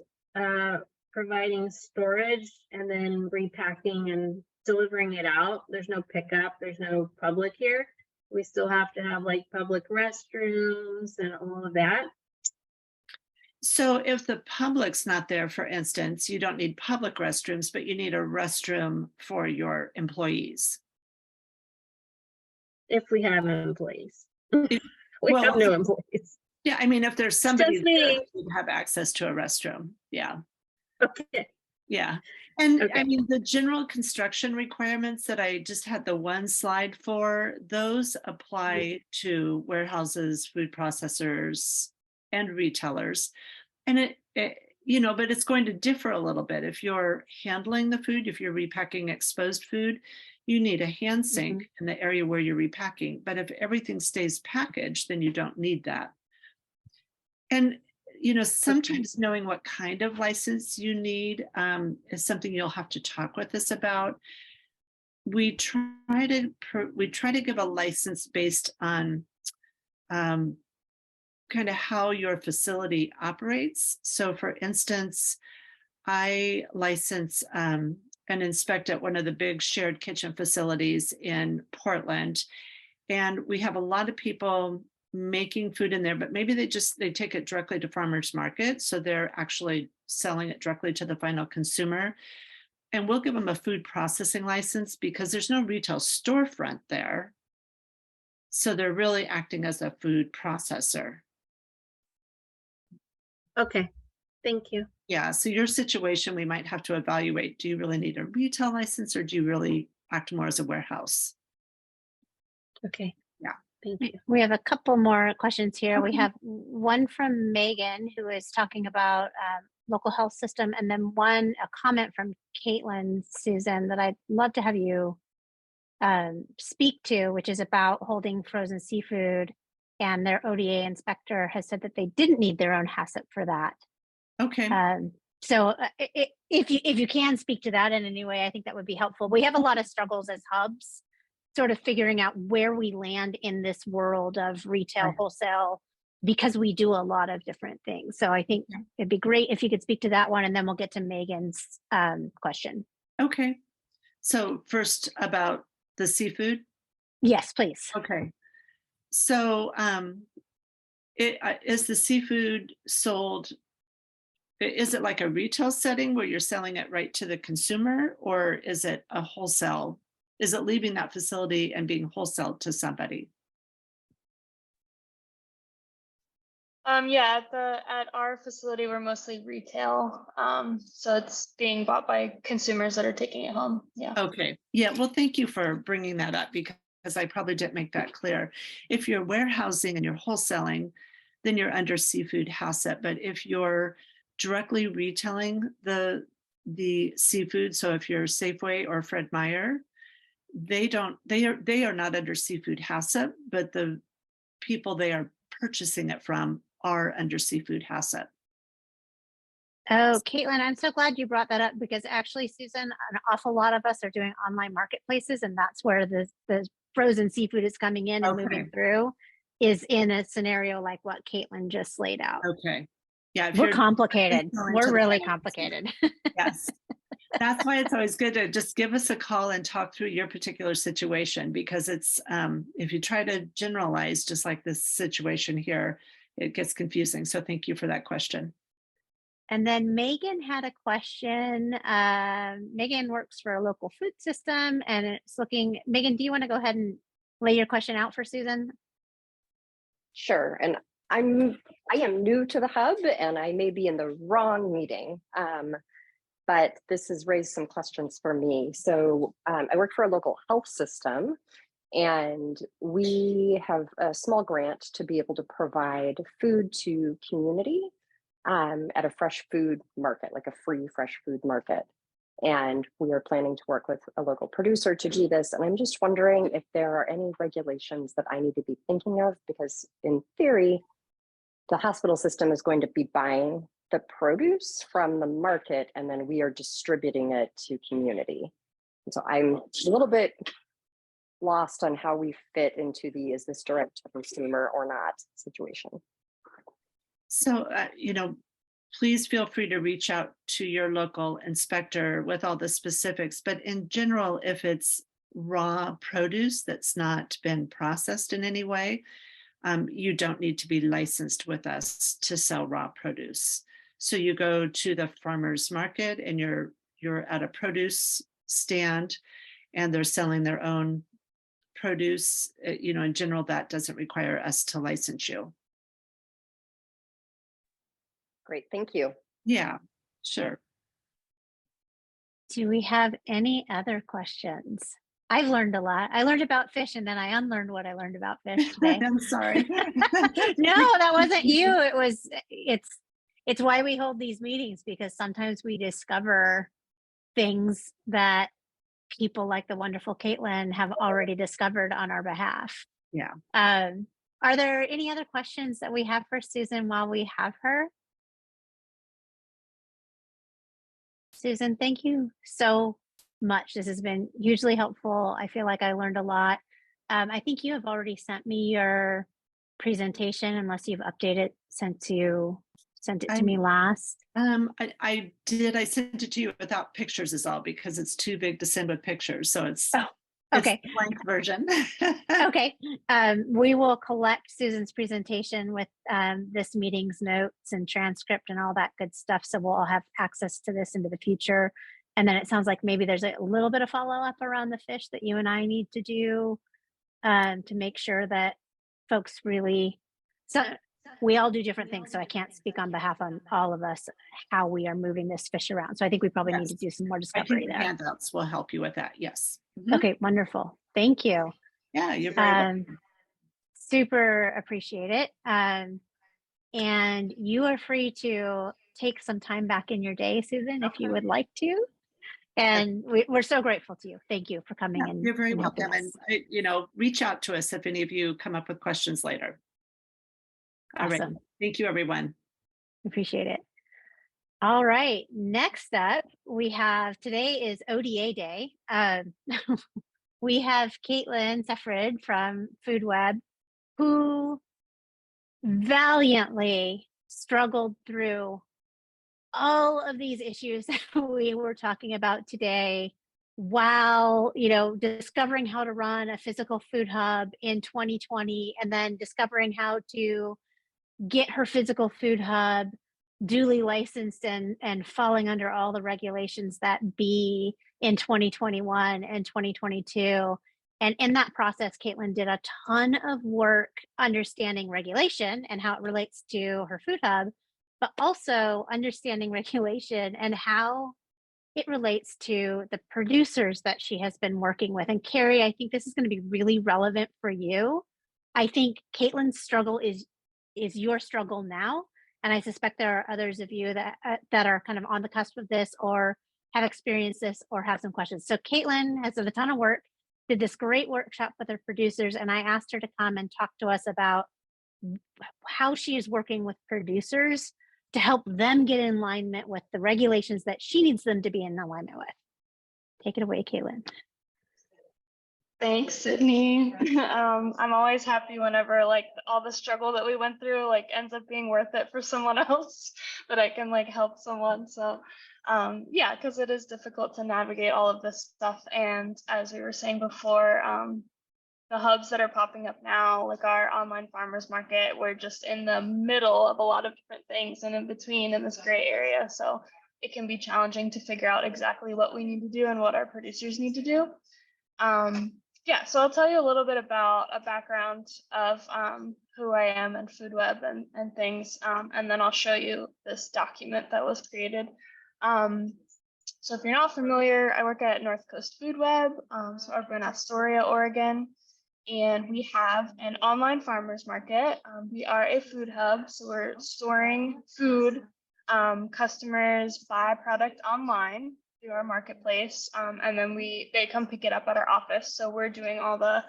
providing storage and then repacking and delivering it out, there's no pickup, there's no public here. We still have to have like public restrooms and all of that. So if the public's not there, for instance, you don't need public restrooms, but you need a restroom for your employees. If we have employees. We have no employees. Yeah, I mean, if there's somebody there, who have access to a restroom, yeah. Okay. Yeah, and Okay. I mean, the general construction requirements that I just had the one slide for, those apply to warehouses, food processors, and retailers. And but it's going to differ a little bit. If you're handling the food, if you're repacking exposed food, you need a hand sink in the area where you're repacking. But if everything stays packaged, then you don't need that. And sometimes knowing what kind of license you need is something you'll have to talk with us about. We try to give a license based on kind of how your facility operates. So for instance, I license and inspect at one of the big shared kitchen facilities in Portland. And we have a lot of people making food in there, but maybe they take it directly to farmers market. So they're actually selling it directly to the final consumer. And we'll give them a food processing license because there's no retail storefront there. So they're really acting as a food processor. Okay, thank you. Yeah, so your situation, we might have to evaluate. Do you really need a retail license or do you really act more as a warehouse? Okay. Yeah. Thank you. We have a couple more questions here. We Okay. have one from Megan, who is talking about local health system, and then a comment from Caitlin, Susan, that I'd love to have you speak to, which is about holding frozen seafood. And their ODA inspector has said that they didn't need their own HACCP for that. Okay. So if you can speak to that in any way, I think that would be helpful. We have a lot of struggles as hubs, sort of figuring out where we land in this world of retail, Right. wholesale, because we do a lot of different things. So I think it'd be great if you could speak to that one, and then we'll get to Megan's question. Okay. So first about the seafood. Yes, please. Okay. So is the seafood sold, is it like a retail setting where you're selling it right to the consumer, or is it a wholesale? Is it leaving that facility and being wholesaled to somebody? Yeah, at our facility, we're mostly retail. So it's being bought by consumers that are taking it home. Yeah. Okay. Yeah. Well, thank you for bringing that up because I probably didn't make that clear. If you're warehousing and you're wholesaling, then you're under seafood HACCP. But if you're directly retailing the seafood, so if you're Safeway or Fred Meyer, they are not under seafood HACCP, but the people they are purchasing it from are under seafood HACCP. Oh, Caitlin, I'm so glad you brought that up, because actually, Susan, an awful lot of us are doing online marketplaces, and that's where the frozen seafood is coming in and moving through, is in a scenario like what Caitlin just laid out. Okay. Yeah. We're complicated. into We're the really finance, complicated. Yes. That's why it's always good to just give us a call and talk through your particular situation, because it's if you try to generalize just like this situation here, it gets confusing. So thank you for that question. And then Megan had a question. Megan works for a local food system, and it's looking, Megan, do you want to go ahead and lay your question out for Susan? Sure. And I am new to the hub, and I may be in the wrong meeting, but this has raised some questions for me. So I work for a local health system, and we have a small grant to be able to provide food to community at a fresh food market, like a free fresh food market. And we are planning to work with a local producer to do this. And I'm just wondering if there are any regulations that I need to be thinking of, because in theory, the hospital system is going to be buying the produce from the market, and then we are distributing it to community. And so I'm a little bit lost on how we fit into the is this direct to consumer or not situation. So, please feel free to reach out to your local inspector with all the specifics. But in general, if it's raw produce that's not been processed in any way, you don't need to be licensed with us to sell raw produce. So you go to the farmer's market and you're at a produce stand and they're selling their own produce. In general, that doesn't require us to license you. Great, thank you. Yeah, sure. Do we have any other questions? I've learned a lot. I learned about fish, and then I unlearned what I learned about fish today. I'm sorry. No, that wasn't you. It's why we hold these meetings, because sometimes we discover things that people like the wonderful Caitlin have already discovered on our behalf. Yeah. Are there any other questions that we have for Susan while we have her? Susan, thank you so much. This has been hugely helpful. I feel like I learned a lot. I think you have already sent me your presentation, unless you've updated since you sent it to me last. I did. I sent it to you without pictures is all, because it's too big to send with pictures. So it's okay. It's the blank version. Okay. We will collect Susan's presentation with this meeting's notes and transcript and all that good stuff. So we'll all have access to this into the future. And then it sounds like maybe there's a little bit of follow-up around the fish that you and I need to do to make sure that folks really, so we all do different things. So I can't speak on behalf on all of us how we are moving this fish around. So I think we probably need Yes. to do some more I discovery think the there. handouts will help you with that. Yes. Mhm. Okay, wonderful. Thank you. Yeah, you're very welcome. Super appreciate it. And you are free to take some time back in your day, Susan, if you would like to. And we're so grateful to you. Thank you for coming Yeah, and you're very and helping welcome. And us. reach out to us if any of you come up with questions later. All right. Awesome. Thank you, everyone. Appreciate it. All right. Next up, we have today is ODA Day. We have Caitlin Seffred from FoodWeb, who valiantly struggled through all of these issues that we were talking about today while discovering how to run a physical food hub in 2020, and then discovering how to get her physical food hub duly licensed and falling under all the regulations that be in 2021 and 2022. And in that process, Caitlin did a ton of work understanding regulation and how it relates to her food hub, but also understanding regulation and how it relates to the producers that she has been working with. And Carrie, I think this is going to be really relevant for you. I think Caitlin's struggle is your struggle now. And I suspect there are others of you that are kind of on the cusp of this or have experienced this or have some questions. So Caitlin has done a ton of work, did this great workshop with her producers, and I asked her to come and talk to us about how she is working with producers to help them get in alignment with the regulations that she needs them to be in alignment with. Take it away, Caitlin. Thanks, Sydney. I'm always happy whenever like all the struggle that we went through like ends up being worth it for someone else, that I can like help someone. So yeah, because it is difficult to navigate all of this stuff. And as we were saying before, the hubs that are popping up now, like our online farmers market, we're just in the middle of a lot of different things and in between in this gray area. So it can be challenging to figure out exactly what we need to do and what our producers need to do. Yeah, so I'll tell you a little bit about a background of who I am and FoodWeb and things, and then I'll show you this document that was created. So if you're not familiar, I work at North Coast FoodWeb, so over in Astoria, Oregon, and we have an online farmers market. We are a food hub, so we're storing food. Customers buy product online through our marketplace, and then they come pick it up at our office. So we're doing all the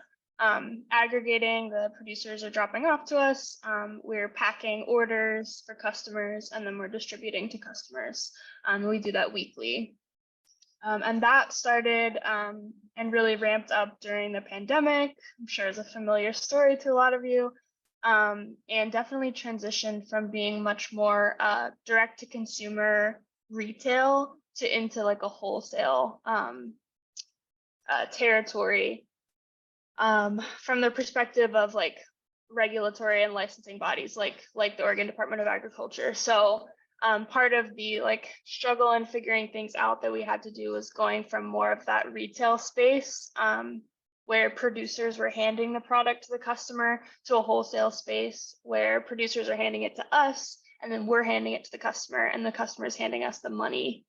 aggregating, the producers are dropping off to us, we're packing orders for customers, and then we're distributing to customers. We do that weekly. And that started and really ramped up during the pandemic. I'm sure it's a familiar story to a lot of you. And definitely transitioned from being much more direct to consumer retail to into like a wholesale territory from the perspective of like regulatory and licensing bodies like the Oregon Department of Agriculture. So part of the like struggle in figuring things out that we had to do was going from more of that retail space where producers were handing the product to the customer to a wholesale space where producers are handing it to us and then we're handing it to the customer and the customer is handing us the money.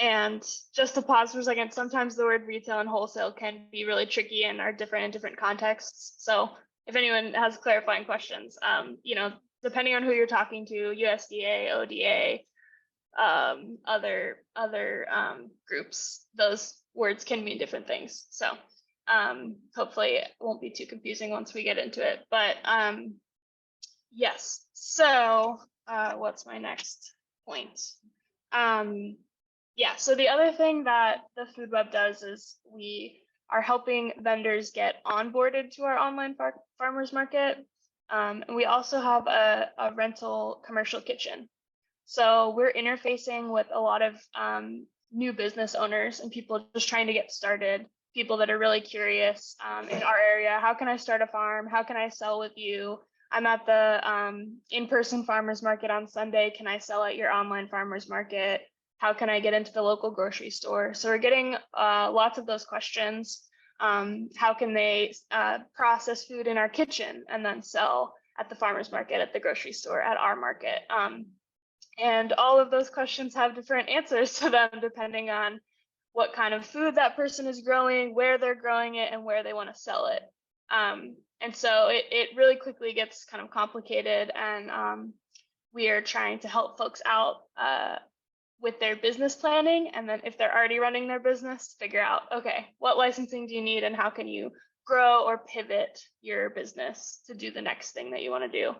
And just to pause for a second, sometimes the word retail and wholesale can be really tricky and are different in different contexts. So if anyone has clarifying questions, depending on who you're talking to, USDA, ODA, other groups, those words can mean different things. So hopefully it won't be too confusing once we get into it. But yes, so what's my next point? Yeah, so the other thing that the FoodWeb does is we are helping vendors get onboarded to our online farmers market. And we also have a rental commercial kitchen. So we're interfacing with a lot of new business owners and people just trying to get started, people that are really curious in our area. How can I start a farm? How can I sell with you? I'm at the in-person farmers market on Sunday. Can I sell at your online farmers market? how can I get into the local grocery store? So we're getting lots of those questions. How can they process food in our kitchen and then sell at the farmer's market, at the grocery store, at our market? And all of those questions have different answers to them depending on what kind of food that person is growing, where they're growing it, and where they want to sell it. And so it really quickly gets kind of complicated, and we are trying to help folks out with their business planning. And then if they're already running their business, figure out, okay, what licensing do you need and how can you grow or pivot your business to do the next thing that you want to do?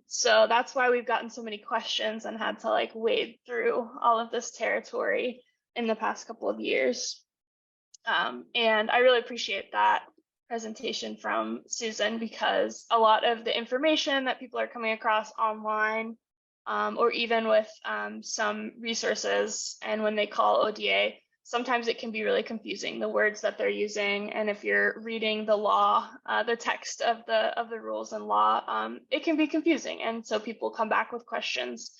So that's why we've gotten so many questions and had to like wade through all of this territory in the past couple of years. And I really appreciate that presentation from Susan, because a lot of the information that people are coming across online, or even with some resources, and when they call ODA, sometimes it can be really confusing, the words that they're using. And if you're reading the law, the text of the rules and law, it can be confusing. And so people come back with questions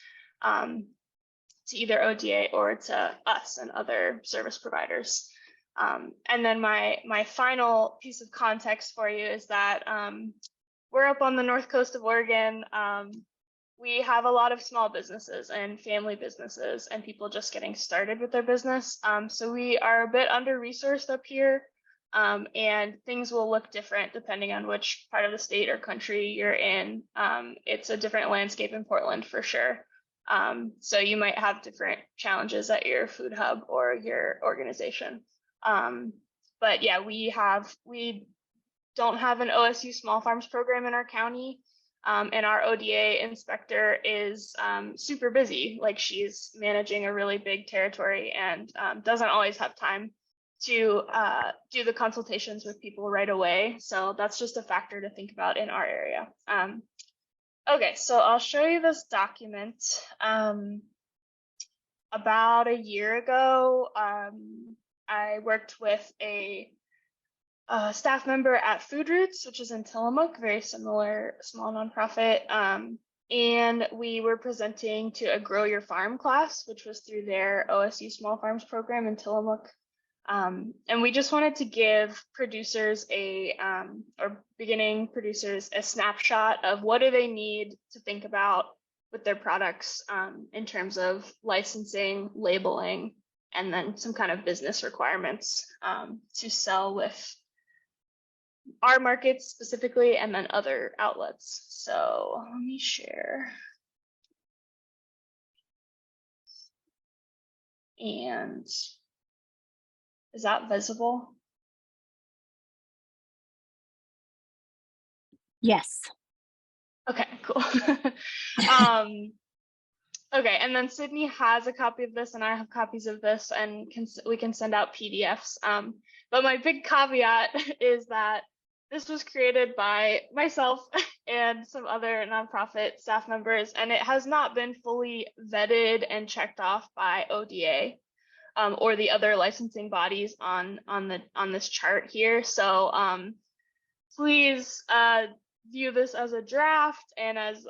to either ODA or to us and other service providers. And then my final piece of context for you is that we're up on the north coast of Oregon. We have a lot of small businesses and family businesses and people just getting started with their business. So we are a bit under-resourced up here, and things will look different depending on which part of the state or country you're in. It's a different landscape in Portland for sure. So you might have different challenges at your food hub or your organization. But yeah, we don't have an OSU small farms program in our county. And our ODA inspector is super busy. Like, she's managing a really big territory and doesn't always have time to do the consultations with people right away. So that's just a factor to think about in our area. Okay, so I'll show you this document. About a year ago, I worked with a staff member at Food Roots, which is in Tillamook, very similar small nonprofit. And we were presenting to a Grow Your Farm class, which was through their OSU Small Farms program in Tillamook. And we just wanted to give producers or beginning producers a snapshot of what do they need to think about with their products in terms of licensing, labeling, and then some kind of business requirements to sell with our markets specifically, and then other outlets. So let me share. And is that visible? Yes. Okay, cool. Okay, and then Sydney has a copy of this and I have copies of this, and we can send out PDFs. But my big caveat is that this was created by myself and some other nonprofit staff members, and it has not been fully vetted and checked off by ODA or the other licensing bodies on this chart here. So please view this as a draft and as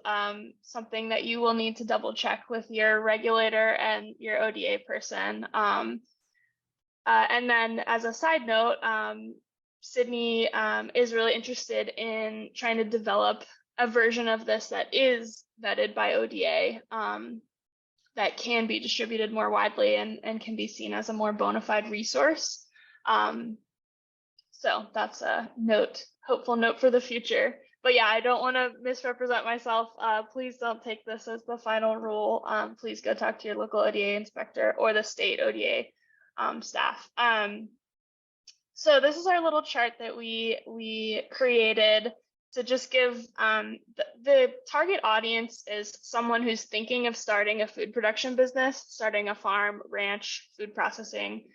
something that you will need to double check with your regulator and your ODA person. And then as a side note, Sydney is really interested in trying to develop a version of this that is vetted by ODA that can be distributed more widely and can be seen as a more bona fide resource. So that's a hopeful note for the future. But yeah, I don't want to misrepresent myself. Please don't take this as the final rule. Please go talk to your local ODA inspector or the state ODA staff. So this is our little chart that we created to just give the target audience is someone who's thinking of starting a food production business, starting a farm, ranch, food processing.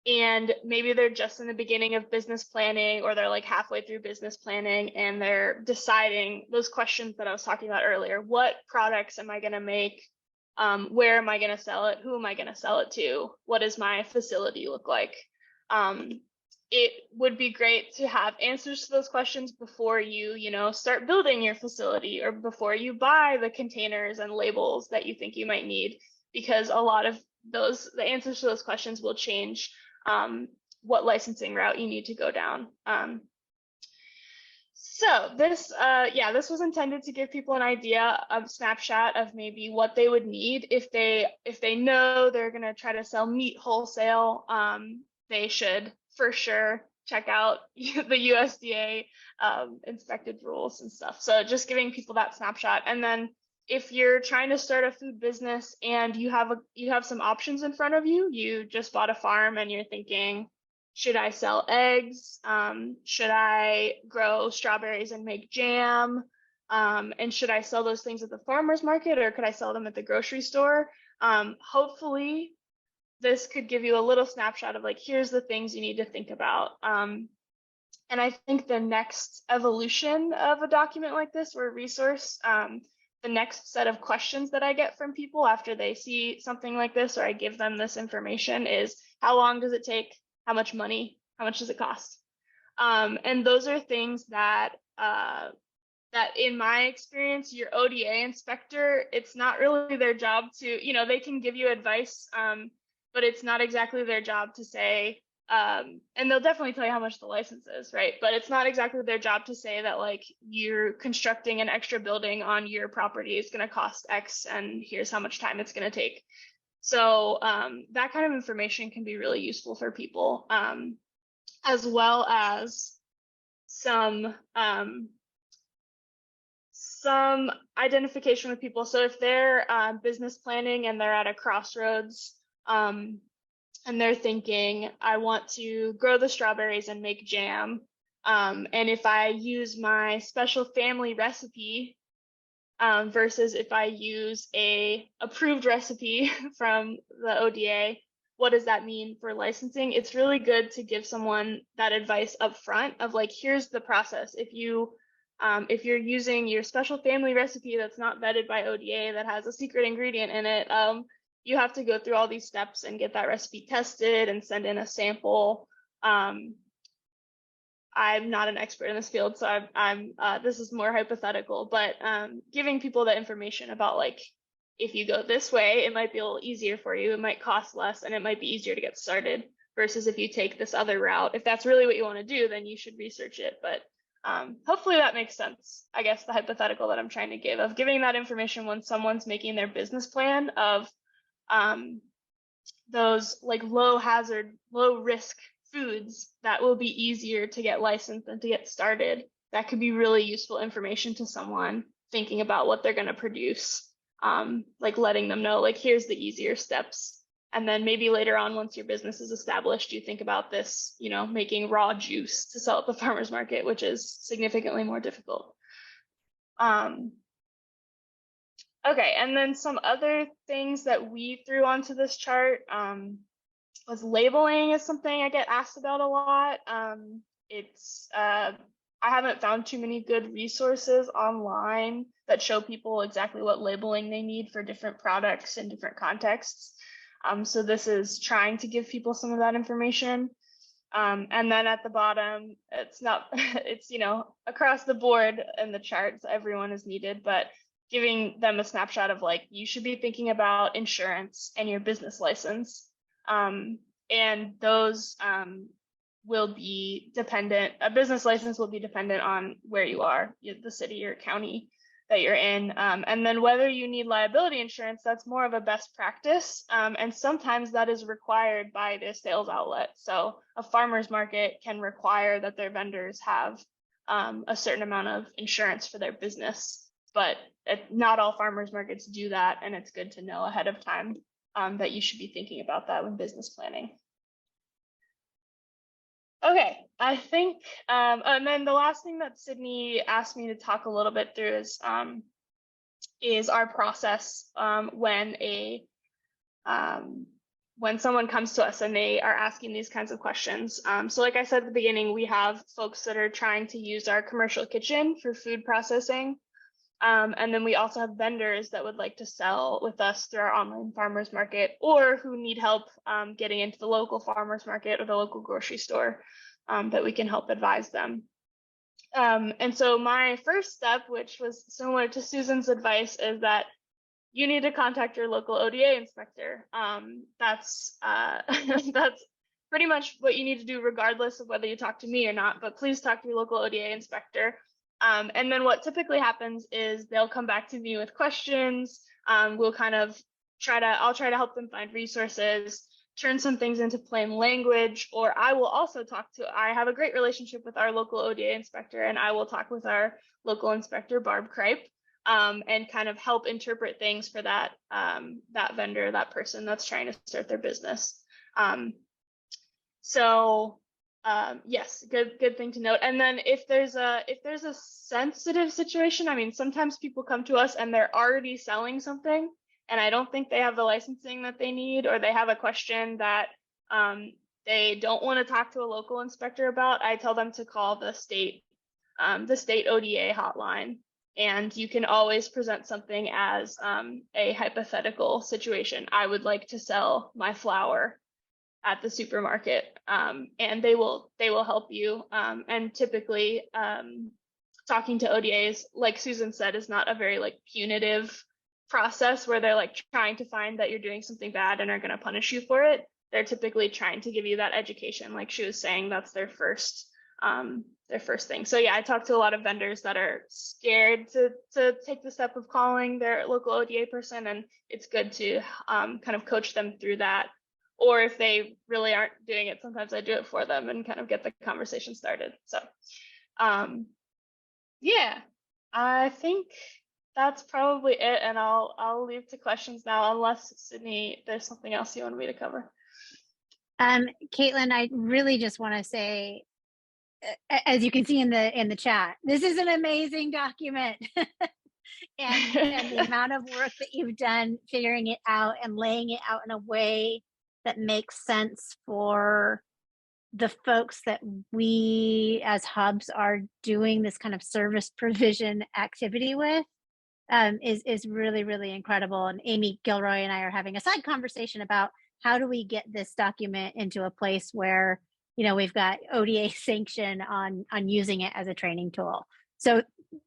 And maybe they're just in the beginning of business planning, or they're like halfway through business planning and they're deciding those questions that I was talking about earlier. What products am I going to make? Where am I going to sell it? Who am I going to sell it to? What does my facility look like? it would be great to have answers to those questions before you know, start building your facility or before you buy the containers and labels that you think you might need, because a lot of the answers to those questions will change what licensing route you need to go down. So this, this was intended to give people an idea, of snapshot of maybe what they would need if they know they're going to try to sell meat wholesale. They should for sure check out the USDA inspected rules and stuff. So just giving people that snapshot. And then if you're trying to start a food business and you have some options in front of you, you just bought a farm and you're thinking, should I sell eggs? Should I grow strawberries and make jam? And should I sell those things at the farmer's market, or could I sell them at the grocery store? Hopefully this could give you a little snapshot of like, here's the things you need to think about. And I think the next evolution of a document like this or a resource, the next set of questions that I get from people after they see something like this, or I give them this information, is how long does it take? How much money? How much does it cost? And those are things that that in my experience, your ODA inspector, it's not really their job to, you know, they can give you advice, but it's not exactly their job to say, and they'll definitely tell you how much the license is, right? But it's not exactly their job to say that like you're constructing an extra building on your property is going to cost X and here's how much time it's going to take. So that kind of information can be really useful for people, as well as some identification with people. So if they're business planning and they're at a crossroads and they're thinking, I want to grow the strawberries and make jam, and if I use my special family recipe versus if I use a approved recipe from the ODA, what does that mean for licensing? It's really good to give someone that advice up front of like, here's the process. If you're using your special family recipe that's not vetted by ODA, that has a secret ingredient in it, you have to go through all these steps and get that recipe tested and send in a sample. I'm not an expert in this field, so this is more hypothetical, but giving people the information about like, if you go this way, it might be a little easier for you, it might cost less, and it might be easier to get started versus if you take this other route. If that's really what you want to do, then you should research it. But hopefully that makes sense. I guess the hypothetical that I'm trying to give of giving that information when someone's making their business plan of those like low hazard, low risk foods that will be easier to get licensed and to get started. That could be really useful information to someone thinking about what they're going to produce, like letting them know, like, here's the easier steps. And then maybe later on, once your business is established, you think about this, you know, making raw juice to sell at the farmer's market, which is significantly more difficult. Okay, and then some other things that we threw onto this chart was labeling is something I get asked about a lot. I haven't found too many good resources online that show people exactly what labeling they need for different products in different contexts. So this is trying to give people some of that information. And then at the bottom, it's, you know, across the board in the charts, everyone is needed, but giving them a snapshot of like, you should be thinking about insurance and your business license. And those will be dependent, a business license will be dependent on where you are, the city or county that you're in. And then whether you need liability insurance, that's more of a best practice. And sometimes that is required by the sales outlet. So a farmer's market can require that their vendors have a certain amount of insurance for their business, but not all farmers markets do that. And it's good to know ahead of time that you should be thinking about that when business planning. Okay, I think, and then the last thing that Sydney asked me to talk a little bit through is our process when someone comes to us and they are asking these kinds of questions. So like I said at the beginning, we have folks that are trying to use our commercial kitchen for food processing. And then we also have vendors that would like to sell with us through our online farmers market, or who need help getting into the local farmers market or the local grocery store. that we can help advise them. And so my first step, which was similar to Susan's advice, is that you need to contact your local ODA inspector. That's that's pretty much what you need to do regardless of whether you talk to me or not, but please talk to your local ODA inspector. And then what typically happens is they'll come back to me with questions. We'll kind of I'll try to help them find resources, turn some things into plain language, or I will also I have a great relationship with our local ODA inspector, and I will talk with our local inspector, Barb Kripe, and kind of help interpret things for that vendor, that person that's trying to start their business. Yes, good thing to note. And then if there's a sensitive situation, I mean, sometimes people come to us and they're already selling something, and I don't think they have the licensing that they need, or they have a question that they don't want to talk to a local inspector about. I tell them to call the state ODA hotline, and you can always present something as a hypothetical situation. I would like to sell my flour at the supermarket, and they will help you. And typically, talking to ODAs, like Susan said, is not a very punitive process where they're trying to find that you're doing something bad and are going to punish you for it. They're typically trying to give you that education. Like she was saying, that's their first thing. So yeah, I talk to a lot of vendors that are scared to take the step of calling their local ODA person, and it's good to kind of coach them through that. Or if they really aren't doing it, sometimes I do it for them and kind of get the conversation started. So yeah, I think that's probably it. And I'll leave to questions now, unless Sydney, there's something else you want me to cover. Caitlin, I really just want to say, as you can see in the chat, this is an amazing document. and the amount of work that you've done figuring it out and laying it out in a way that makes sense for the folks that we as hubs are doing this kind of service provision activity with is really, really incredible. And Amy Gilroy and I are having a side conversation about how do we get this document into a place where, we've got ODA sanction on using it as a training tool. So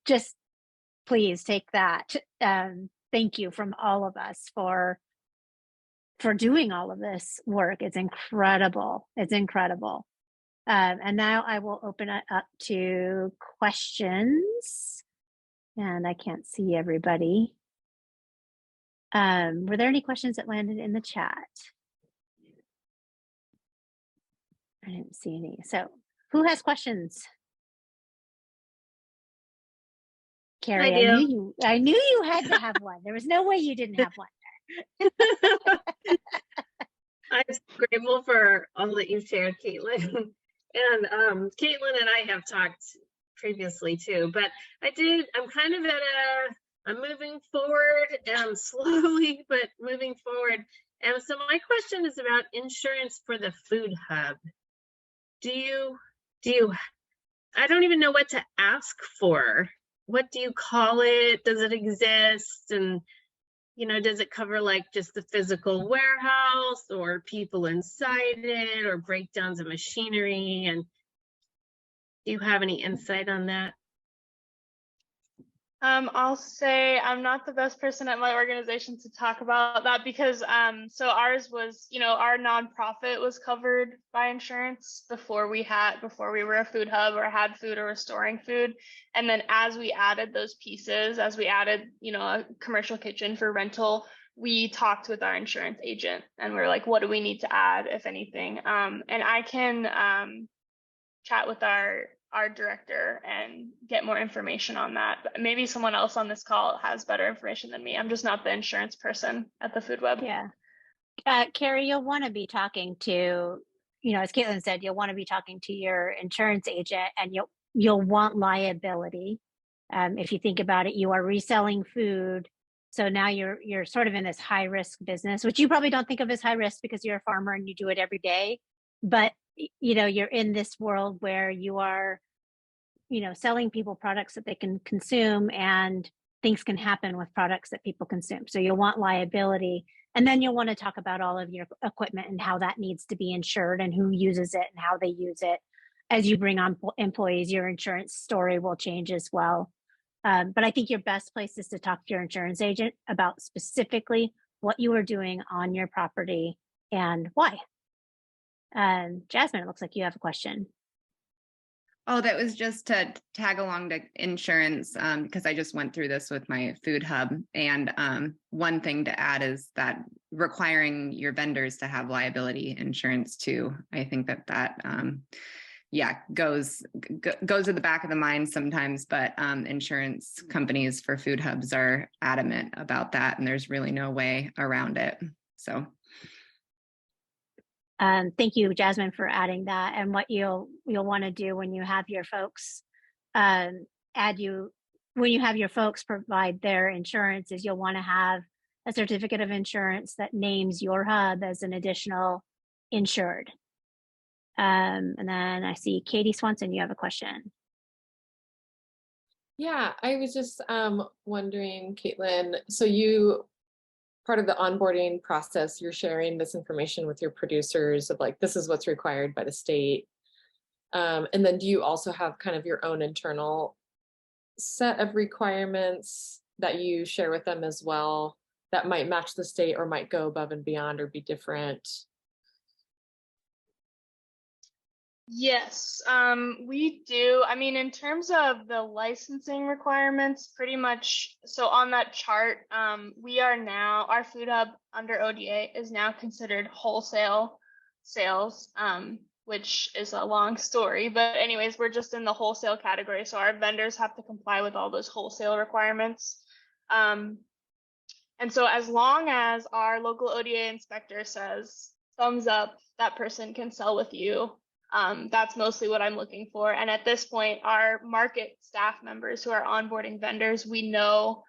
just please take that. Thank you from all of us for doing all of this work. It's incredible. It's incredible. And now I will open it up to questions. And I can't see everybody. Were there any questions that landed in the chat? I didn't see any. So who has questions? Carrie, I knew you had to have one. There was no way you didn't have one. I'm grateful for all that you've shared, Caitlin. And Caitlin and I have talked previously too, but I'm kind of I'm moving forward slowly, but moving forward. And so my question is about insurance for the food hub. Do you, I don't even know what to ask for. What do you call it? Does it exist? And does it cover just the physical warehouse or people inside it or breakdowns of machinery? And do you have any insight on that? I'll say I'm not the best person at my organization to talk about that because so ours was, our nonprofit was covered by insurance before we were a food hub or had food or were storing food. And then as we added those pieces, as we added, a commercial kitchen for rental, we talked with our insurance agent and we were like, what do we need to add, if anything? And I can chat with our director and get more information on that. But maybe someone else on this call has better information than me. I'm just not the insurance person at the Food Web. Yeah. Carrie, you'll want to be talking to, as Caitlin said, you'll want to be talking to your insurance agent, and you'll want liability. If you think about it, you are reselling food. So now you're sort of in this high risk business, which you probably don't think of as high risk because you're a farmer and you do it every day. But you're in this world where you are, selling people products that they can consume, and things can happen with products that people consume. So you'll want liability. And then you'll want to talk about all of your equipment and how that needs to be insured and who uses it and how they use it. as you bring on employees, your insurance story will change as well. But I think your best place is to talk to your insurance agent about specifically what you are doing on your property and why. Jasmine, it looks like you have a question. Oh, that was just to tag along to insurance, because I just went through this with my food hub. And one thing to add is that requiring your vendors to have liability insurance too. I think that goes to the back of the mind sometimes, but insurance companies for food hubs are adamant about that, and there's really no way around it. So. Thank you, Jasmine, for adding that. And what you'll want to do when you have your folks provide their insurance is you'll want to have a certificate of insurance that names your hub as an additional insured. And then I see Katie Swanson, you have a question. Yeah, I was just wondering, Caitlin, so part of the onboarding process, you're sharing this information with your producers of like, this is what's required by the state. And then do you also have kind of your own internal set of requirements that you share with them as well that might match the state or might go above and beyond or be different? Yes, we do. I mean, in terms of the licensing requirements, pretty much, so on that chart, we are now, our food hub under ODA is now considered wholesale sales, which is a long story, but anyways, we're just in the wholesale category. So our vendors have to comply with all those wholesale requirements. And so as long as our local ODA inspector says, thumbs up, that person can sell with you. That's mostly what I'm looking for. And at this point, our market staff members who are onboarding vendors, we know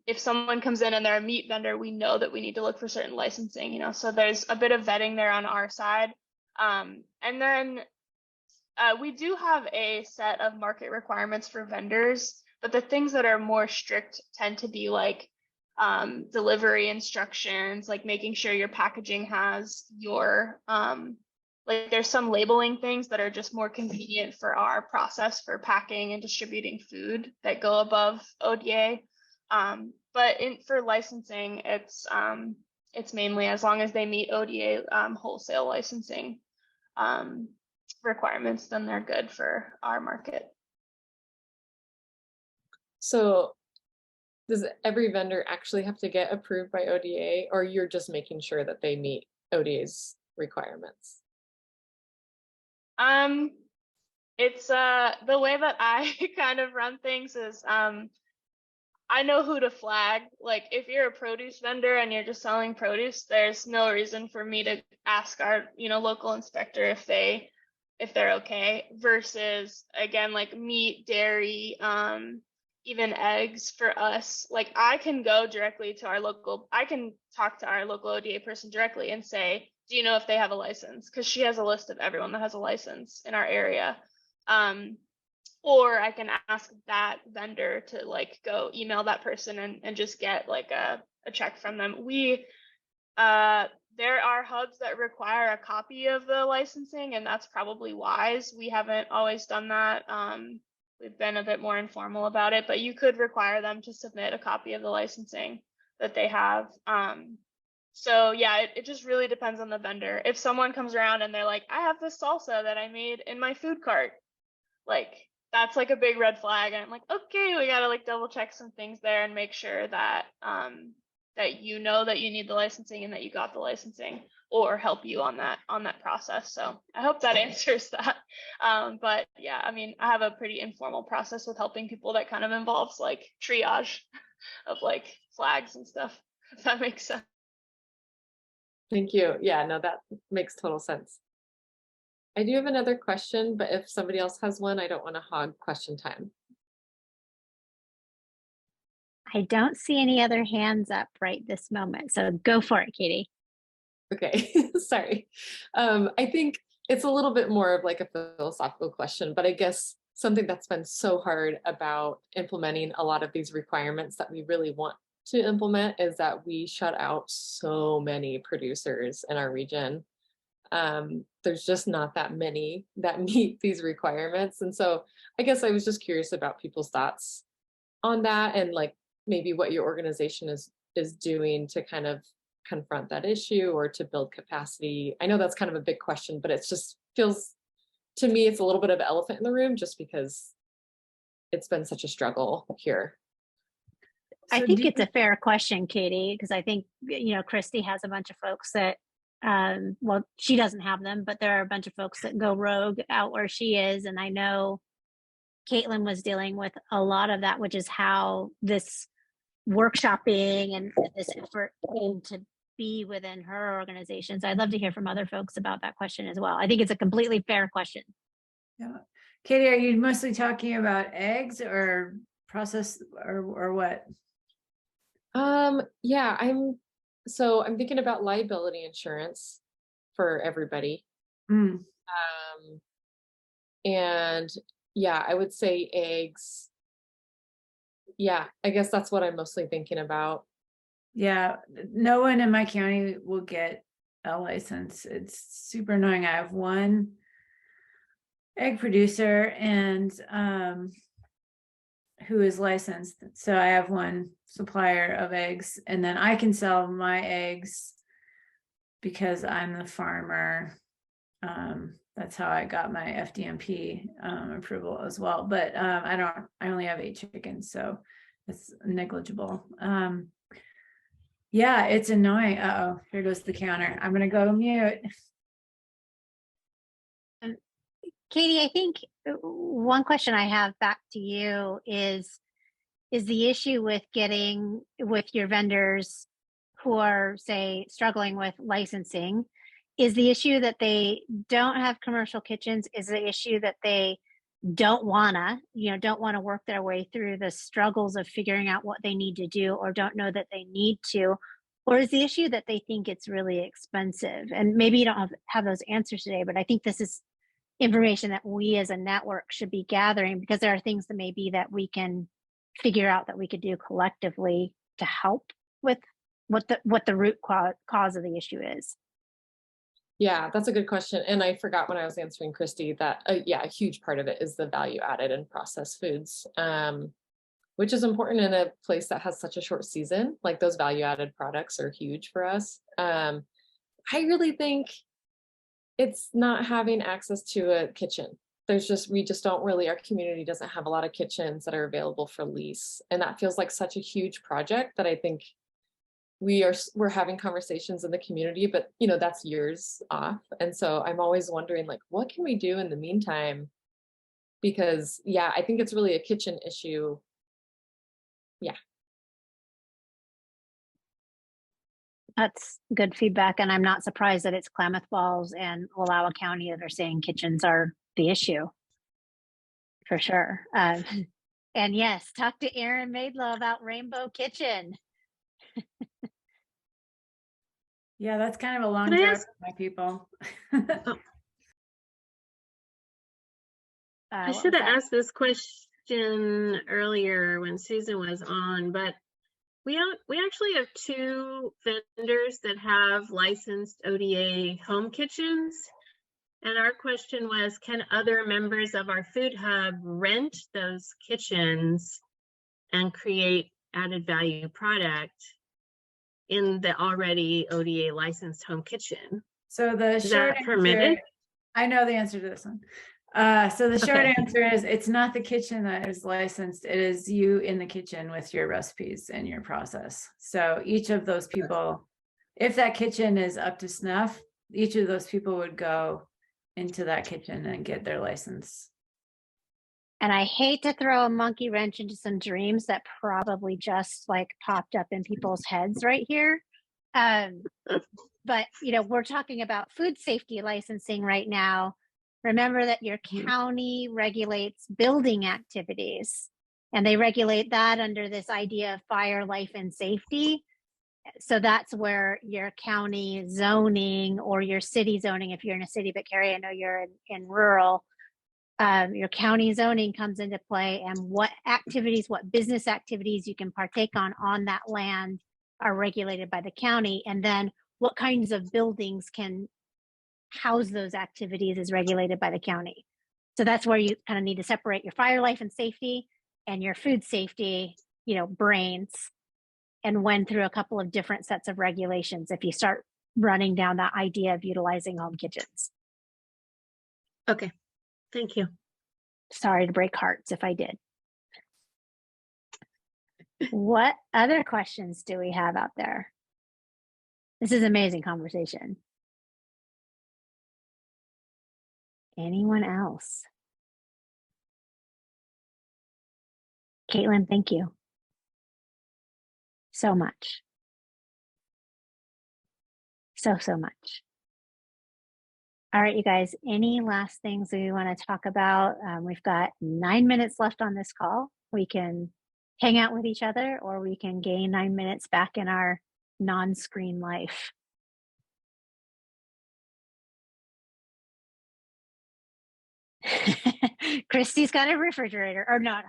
if someone comes in and they're a meat vendor, we know that we need to look for certain licensing, so there's a bit of vetting there on our side. And then we do have a set of market requirements for vendors, but the things that are more strict tend to be like delivery instructions, like making sure your packaging has your like there's some labeling things that are just more convenient for our process for packing and distributing food that go above ODA. But for licensing, it's mainly as long as they meet ODA wholesale licensing requirements, then they're good for our market. So does every vendor actually have to get approved by ODA, or you're just making sure that they meet ODA's requirements? It's the way that I kind of run things is I know who to flag. Like if you're a produce vendor and you're just selling produce, there's no reason for me to ask our local inspector if they're okay, versus again like meat, dairy, even eggs for us. Like I can go directly to I can talk to our local ODA person directly and say, do you know if they have a license? Because she has a list of everyone that has a license in our area. Or I can ask that vendor to like go email that person and just get like a check from them. There are hubs that require a copy of the licensing, and that's probably wise. We haven't always done that. We've been a bit more informal about it, but you could require them to submit a copy of the licensing that they have. So yeah, it just really depends on the vendor. If someone comes around and they're like, I have this salsa that I made in my food cart, like that's like a big red flag. And I'm like, okay, we gotta like double check some things there and make sure that that you know that you need the licensing and that you got the licensing, or help you on that process. So I hope that answers that. But yeah, I mean, I have a pretty informal process with helping people that kind of involves like triage of like flags and stuff, if that makes sense. Thank you. Yeah, no, that makes total sense. I do have another question, but if somebody else has one, I don't want to hog question time. I don't see any other hands up right this moment, so go for it, Katie. Okay, sorry. I think it's a little bit more of like a philosophical question, but I guess something that's been so hard about implementing a lot of these requirements that we really want to implement is that we shut out so many producers in our region. There's just not that many that meet these requirements. And so I guess I was just curious about people's thoughts on that, and like maybe what your organization is doing to kind of confront that issue or to build capacity. I know that's kind of a big question, but it just feels to me it's a little bit of elephant in the room just because it's been such a struggle here. I So think do it's a fair question, Katie, because I think, you know, Christy has a bunch of folks that, well, she doesn't have them, but there are a bunch of folks that go rogue out where she is. And I know Caitlin was dealing with a lot of that, which is how this workshopping and this effort came to be within her organization. So I'd love to hear from other folks about that question as well. I think it's a completely fair question. Yeah. Katie, are you mostly talking about eggs or processed or what? Yeah, I'm thinking about liability insurance for everybody. Mm. And yeah, I would say eggs. Yeah, I guess that's what I'm mostly thinking about. Yeah, no one in my county will get a license. It's super annoying. I have one egg producer and who is licensed. So I have one supplier of eggs, and then I can sell my eggs because I'm the farmer. That's how I got my FDMP approval as well. But I only have 8 chickens, so it's negligible. Yeah, it's annoying. Uh-oh, here goes the counter. I'm gonna go mute. Katie, I think one question I have back to you is the issue with getting with your vendors who are, say, struggling with licensing, is the issue that they don't have commercial kitchens? Is the issue that they don't wanna work their way through the struggles of figuring out what they need to do, or don't know that they need to? Or is the issue that they think it's really expensive? And maybe you don't have those answers today, but I think this is information that we as a network should be gathering, because there are things that maybe that we can figure out that we could do collectively to help with what the root cause of the issue is. Yeah, that's a good question. And I forgot when I was answering Christy that, yeah, a huge part of it is the value added and processed foods, which is important in a place that has such a short season. Like those value added products are huge for us. I really think it's not having access to a kitchen. We just don't really, our community doesn't have a lot of kitchens that are available for lease. And that feels like such a huge project that I think we're having conversations in the community, but you know, that's years off. And so I'm always wondering, like, what can we do in the meantime? Because yeah, I think it's really a kitchen issue. Yeah. That's good feedback. And I'm not surprised that it's Klamath Falls and Wallowa County that are saying kitchens are the issue. For sure. And yes, talk to Erin Maidlow about Rainbow Kitchen. Yeah, that's kind of a long Can I drive ask- for my people. I What should was have that? asked this question earlier when Susan was on, but we actually have 2 vendors that have licensed ODA home kitchens. And our question was, can other members of our food hub rent those kitchens and create added value product in the already ODA licensed home kitchen? So the Is short that permitted? answer, I know the answer to this one. So the short Okay. answer is it's not the kitchen that is licensed. It is you in the kitchen with your recipes and your process. So each of those people, if that kitchen is up to snuff, each of those people would go into that kitchen and get their license. And I hate to throw a monkey wrench into some dreams that probably just like popped up in people's heads right here. But you know, we're talking about food safety licensing right now. Remember that your county regulates building activities, and they regulate that under this idea of fire, life, and safety. So that's where your county zoning or your city zoning, if you're in a city, but Carrie, I know you're in rural, your county zoning comes into play, and what business activities you can partake on that land are regulated by the county. And then what kinds of buildings can house those activities is regulated by the county. So that's where you kind of need to separate your fire, life, and safety and your food safety, brains, and went through a couple of different sets of regulations if you start running down that idea of utilizing home kitchens. Okay, thank you. Sorry to break hearts if I did. What other questions do we have out there? This is amazing conversation. Anyone else? Caitlin, thank you so much. So much. All right, you guys, any last things we want to talk about? We've got 9 minutes left on this call. We can hang out with each other, or we can gain 9 minutes back in our non-screen life. Christy's got a refrigerator, or not her